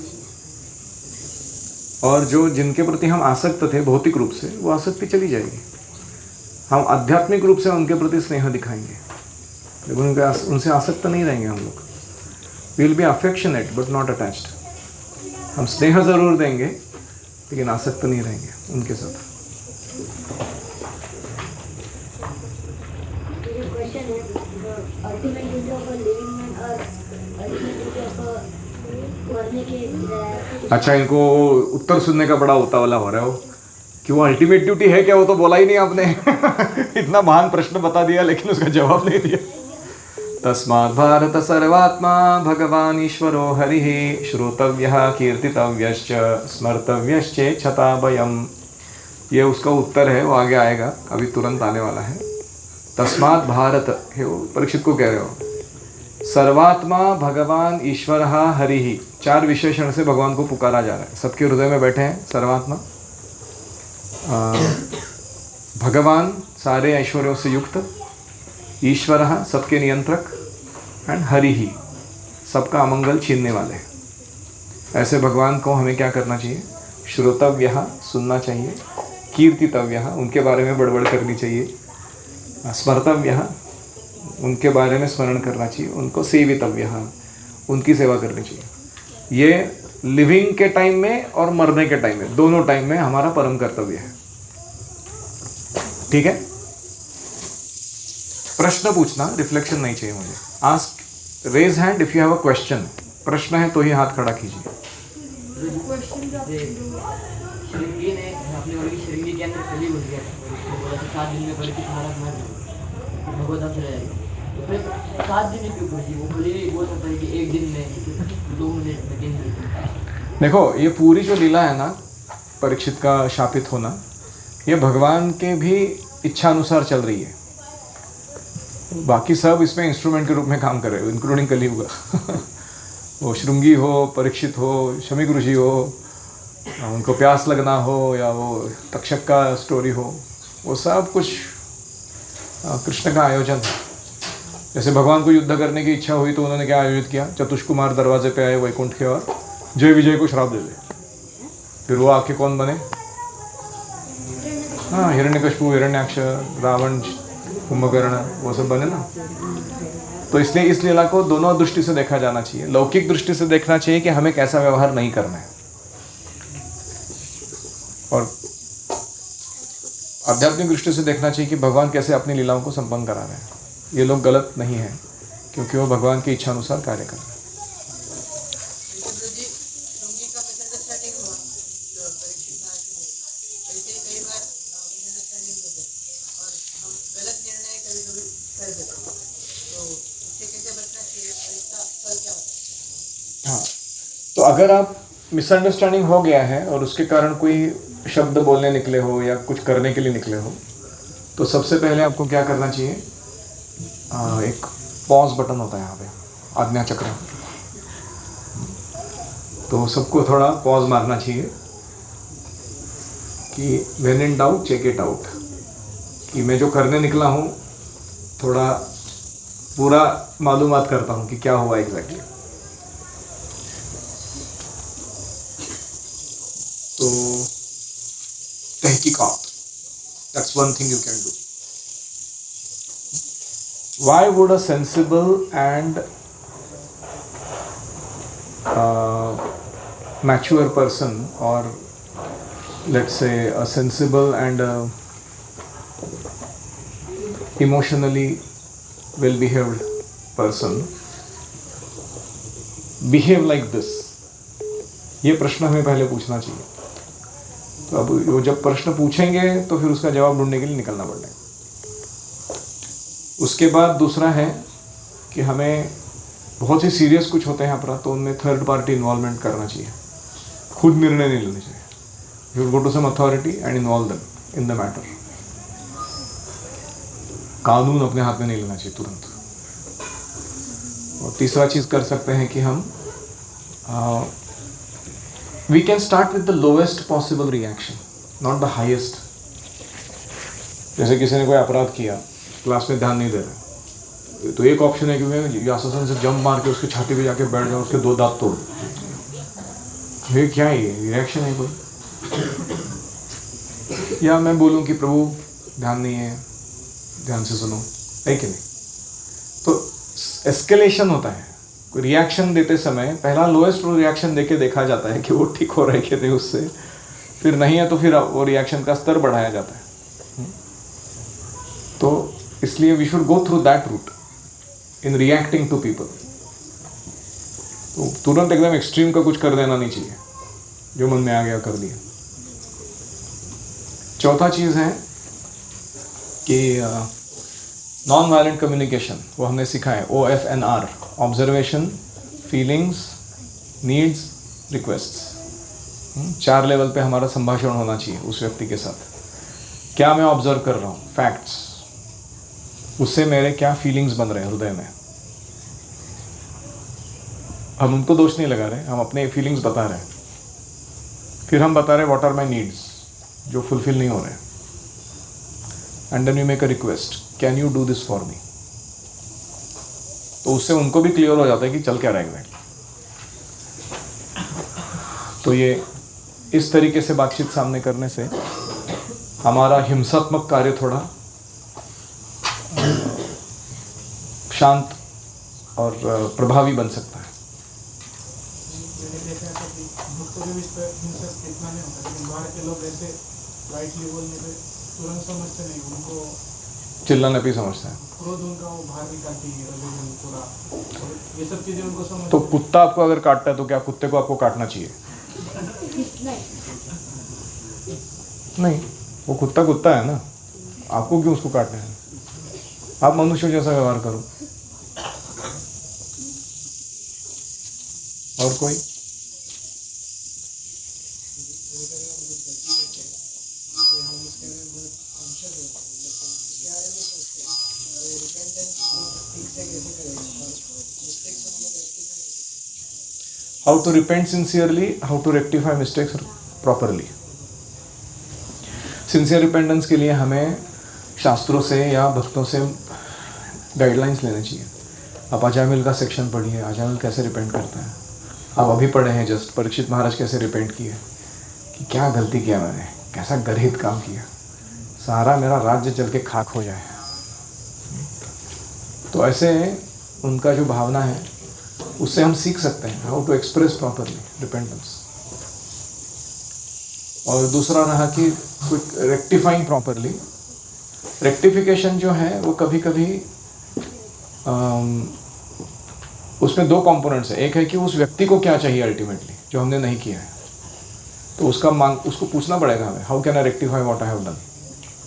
और जो जिनके प्रति हम आसक्त थे भौतिक रूप से, वो आसक्ति चली जाएगी। हम आध्यात्मिक रूप से उनके प्रति स्नेह दिखाएंगे, लेकिन उनसे आसक्त नहीं रहेंगे हम लोग। We will be affectionate but not attached. हम स्नेह ज़रूर देंगे लेकिन आसक्त नहीं रहेंगे उनके साथ। क्वेश्चन है ultimate duty of a living man और अल्टीमेट ड्यूटी ऑफ अ मरने के। अच्छा, इनको उत्तर सुनने का बड़ा उतावला हो रहा है वो, कि वो अल्टीमेट ड्यूटी है क्या, वो तो बोला ही नहीं आपने। इतना महान प्रश्न बता दिया लेकिन उसका जवाब नहीं दिया। तस्मात् भारत सर्वात्मा भगवान ईश्वरो हरिः श्रोतव्यः कीर्तितव्यश्च स्मर्तव्यश्चेच्छता भयम्। ये उसका उत्तर है, वो आगे आएगा, अभी तुरंत आने वाला है। तस्मात् भारत है वो परीक्षित को कह रहे हो। सर्वात्मा भगवान ईश्वर हरिः, 4 विशेषण से भगवान को पुकारा जा रहा है। सबके हृदय में बैठे हैं सर्वात्मा, भगवान सारे ऐश्वर्यों से युक्त, ईश्वर सबके नियंत्रक, एंड हरि ही सबका अमंगल छीनने वाले। ऐसे भगवान को हमें क्या करना चाहिए? श्रोतव्य, सुनना चाहिए, कीर्तितव्य, उनके बारे में बड़बड़ करनी चाहिए, स्मर्तव्य, उनके बारे में स्मरण करना चाहिए, उनको सेवितव्य, उनकी सेवा करनी चाहिए। ये लिविंग के टाइम में और मरने के टाइम में, दोनों टाइम में हमारा परम कर्तव्य है। ठीक है? प्रश्न पूछना, रिफ्लेक्शन नहीं चाहिए मुझे। Ask, raise hand if you have a question. प्रश्न है तो ही हाथ खड़ा कीजिए। श्रृंगी ने अपने वाली श्रृंगी के अंदर कली घुस गया, उसको बोला कि 7 दिन में कली की महाराज मर गए, भगवत चले जाएगी। तो फिर 7 दिन क्यों घुसी? वो कली बोल सकता है कि 1 दिन में, 2 मिनट में, 3 मिनट में। देखो, ये पूरी जो लीला है ना, परीक्षित का शापित होना, ये भगवान के भी इच्छा अनुसार चल रही है। बाकी सब इसमें इंस्ट्रूमेंट के रूप में काम कर रहे हो, इंक्लूडिंग कलियुग। वो श्रृंगी हो, परीक्षित हो, शमीक ऋषि हो, उनको प्यास लगना हो, या वो तक्षक का स्टोरी हो, वो सब कुछ कृष्ण का आयोजन है। जैसे भगवान को युद्ध करने की इच्छा हुई तो उन्होंने क्या आयोजित किया? चतुष्कुमार दरवाजे पे आए वैकुंठ के और जय विजय को श्राप दे दे। फिर वो आके कौन बने? हाँ, हिरण्यकशिपु, हिरण्याक्ष, रावण, कुंभकर्ण, वो सब बने ना। तो इसलिए इस लीला को दोनों दृष्टि से देखा जाना चाहिए। लौकिक दृष्टि से देखना चाहिए कि हमें कैसा व्यवहार नहीं करना है, और आध्यात्मिक दृष्टि से देखना चाहिए कि भगवान कैसे अपनी लीलाओं को संपन्न करा रहे हैं। ये लोग गलत नहीं है, क्योंकि वो भगवान की इच्छा अनुसार कार्य कर रहे हैं। हाँ, तो अगर आप मिसअंडरस्टैंडिंग हो गया है और उसके कारण कोई शब्द बोलने निकले हो या कुछ करने के लिए निकले हो, तो सबसे पहले आपको क्या करना चाहिए? एक पॉज बटन होता है यहाँ पे, आज्ञा चक्र, तो सबको थोड़ा पॉज मारना चाहिए कि when in doubt check it out, कि मैं जो करने निकला हूँ थोड़ा पूरा मालूमात करता हूँ कि क्या हुआ एग्जैक्टली। तो तहकीकात, that's one thing you can do. Why would a sensible and mature person, or let's say a sensible and emotionally well-behaved person behave like this? ये प्रश्न हमें पहले पूछना चाहिए। तो अब वो जब प्रश्न पूछेंगे तो फिर उसका जवाब ढूंढने के लिए निकलना पड़ेगा। उसके बाद दूसरा है कि हमें बहुत ही सीरियस कुछ होते हैं अपराध, तो उनमें थर्ड पार्टी इन्वॉल्वमेंट करना चाहिए, खुद निर्णय नहीं लेना चाहिए। You go to some authority and involve them in the matter. कानून अपने हाथ में नहीं लेना चाहिए तुरंत। और तीसरा चीज़ कर सकते हैं कि हम we can start with the lowest possible reaction, not the highest. जैसे किसी ने कोई अपराध किया, क्लास में ध्यान नहीं दे रहा, तो एक ऑप्शन है कि मैं व्यासासन से जंप मार के उसके छाती पे जाके बैठ जाऊँ, उसके 2 दांत तोड़। ये क्या है? ये रिएक्शन है कोई? या मैं बोलूँ कि प्रभु ध्यान नहीं है, ध्यान से सुनो, है कि नहीं? तो एस्केलेशन होता है, कोई रिएक्शन देते समय पहला लोएस्ट रिएक्शन देके देखा जाता है कि वो ठीक हो रहा है कि नहीं उससे, फिर नहीं है तो फिर वो रिएक्शन का स्तर बढ़ाया जाता है। तो इसलिए we should go through that route in reacting to people. तो तुरंत एकदम एक्सट्रीम का कुछ कर देना नहीं चाहिए, जो मन में आ गया कर दिया। चौथा चीज़ है कि नॉन वायलेंट कम्युनिकेशन, वो हमने सीखा है OFNR, observation, feelings, needs, requests. 4 level पे हमारा संभाषण होना चाहिए उस व्यक्ति के साथ। क्या मैं ऑब्जर्व कर रहा हूँ, फैक्ट्स, उससे मेरे क्या फीलिंग्स बन रहे हैं हृदय में। हम उनको दोष नहीं लगा रहे, हम अपने फीलिंग्स बता रहे हैं। फिर हम बता रहे हैं व्हाट आर माई नीड्स जो फुलफिल नहीं हो रहे। And then you make a request, can you do this for me. तो उससे उनको भी क्लियर हो जाता है कि चल क्या रहा है एग्जैक्टली। तो ये इस तरीके से बातचीत सामने करने से हमारा हिंसात्मक कार्य थोड़ा शांत और प्रभावी बन सकता है। मैंने देखा था कि भक्तों के बीच पे हिंसक इतना नहीं होता, लेकिन बाहर के लोग ऐसे राइटली बोलने पे तुरंत समझते नहीं, उनको चिल्लाने पे समझता है। क्रोध उनका वो बाहर निकालती है पूरा, और ये सब चीज़ें उनको समझ। तो कुत्ता आपको अगर काटता है तो क्या कुत्ते को आपको काटना चाहिए? नहीं, वो कुत्ता कुत्ता है ना, आपको क्यों उसको काटना है? आप मनुष्य जैसा व्यवहार करो। और कोई? How to repent sincerely, how to rectify mistakes properly. Sincere repentance के लिए हमें शास्त्रों से या भक्तों से गाइडलाइंस लेने चाहिए। आप अजामिल का सेक्शन पढ़िए, अजामिल कैसे रिपेंट करता है। आप अभी पढ़े हैं जस्ट परीक्षित महाराज कैसे रिपेंट किए, कि क्या गलती किया मैंने, कैसा गर्हित काम किया, सारा मेरा राज्य जल के खाक हो जाए। तो ऐसे उनका जो भावना है उससे हम सीख सकते हैं how to express properly repentance. और दूसरा रहा कि रेक्टिफाइंग प्रॉपरली। रेक्टिफिकेशन जो है वो कभी कभी उसमें 2 कंपोनेंट्स है। एक है कि उस व्यक्ति को क्या चाहिए अल्टीमेटली जो हमने नहीं किया है, तो उसको पूछना पड़ेगा हमें, how can I rectify what I have done.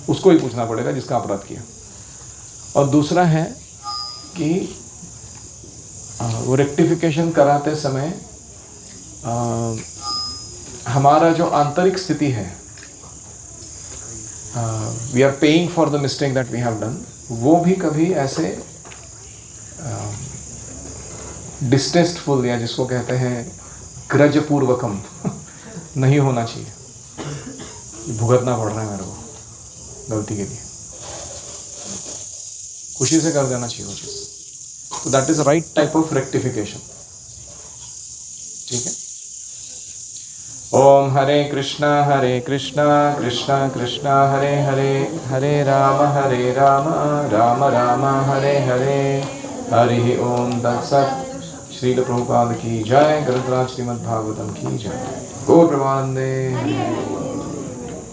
उसको ही पूछना पड़ेगा जिसका अपराध किया। और दूसरा है कि वो रेक्टिफिकेशन कराते समय हमारा जो आंतरिक स्थिति है, we are paying for the mistake that we have done, वो भी कभी ऐसे डिस्टेस्टफुल या जिसको कहते हैं ग्रजपूर्वकम नहीं होना चाहिए। भुगतना पड़ रहा है मेरे को गलती के लिए, खुशी से कर देना चाहिए वो चीज़। तो that is right type of rectification. ठीक है। ओम हरे कृष्णा कृष्णा कृष्णा हरे हरे, हरे राम राम राम हरे हरे, हरि ओम तत्सत्। श्रील प्रभुपाद की जय। ग्रंथराज श्रीमद् भागवतम की जय। गौर प्रेमानंदे।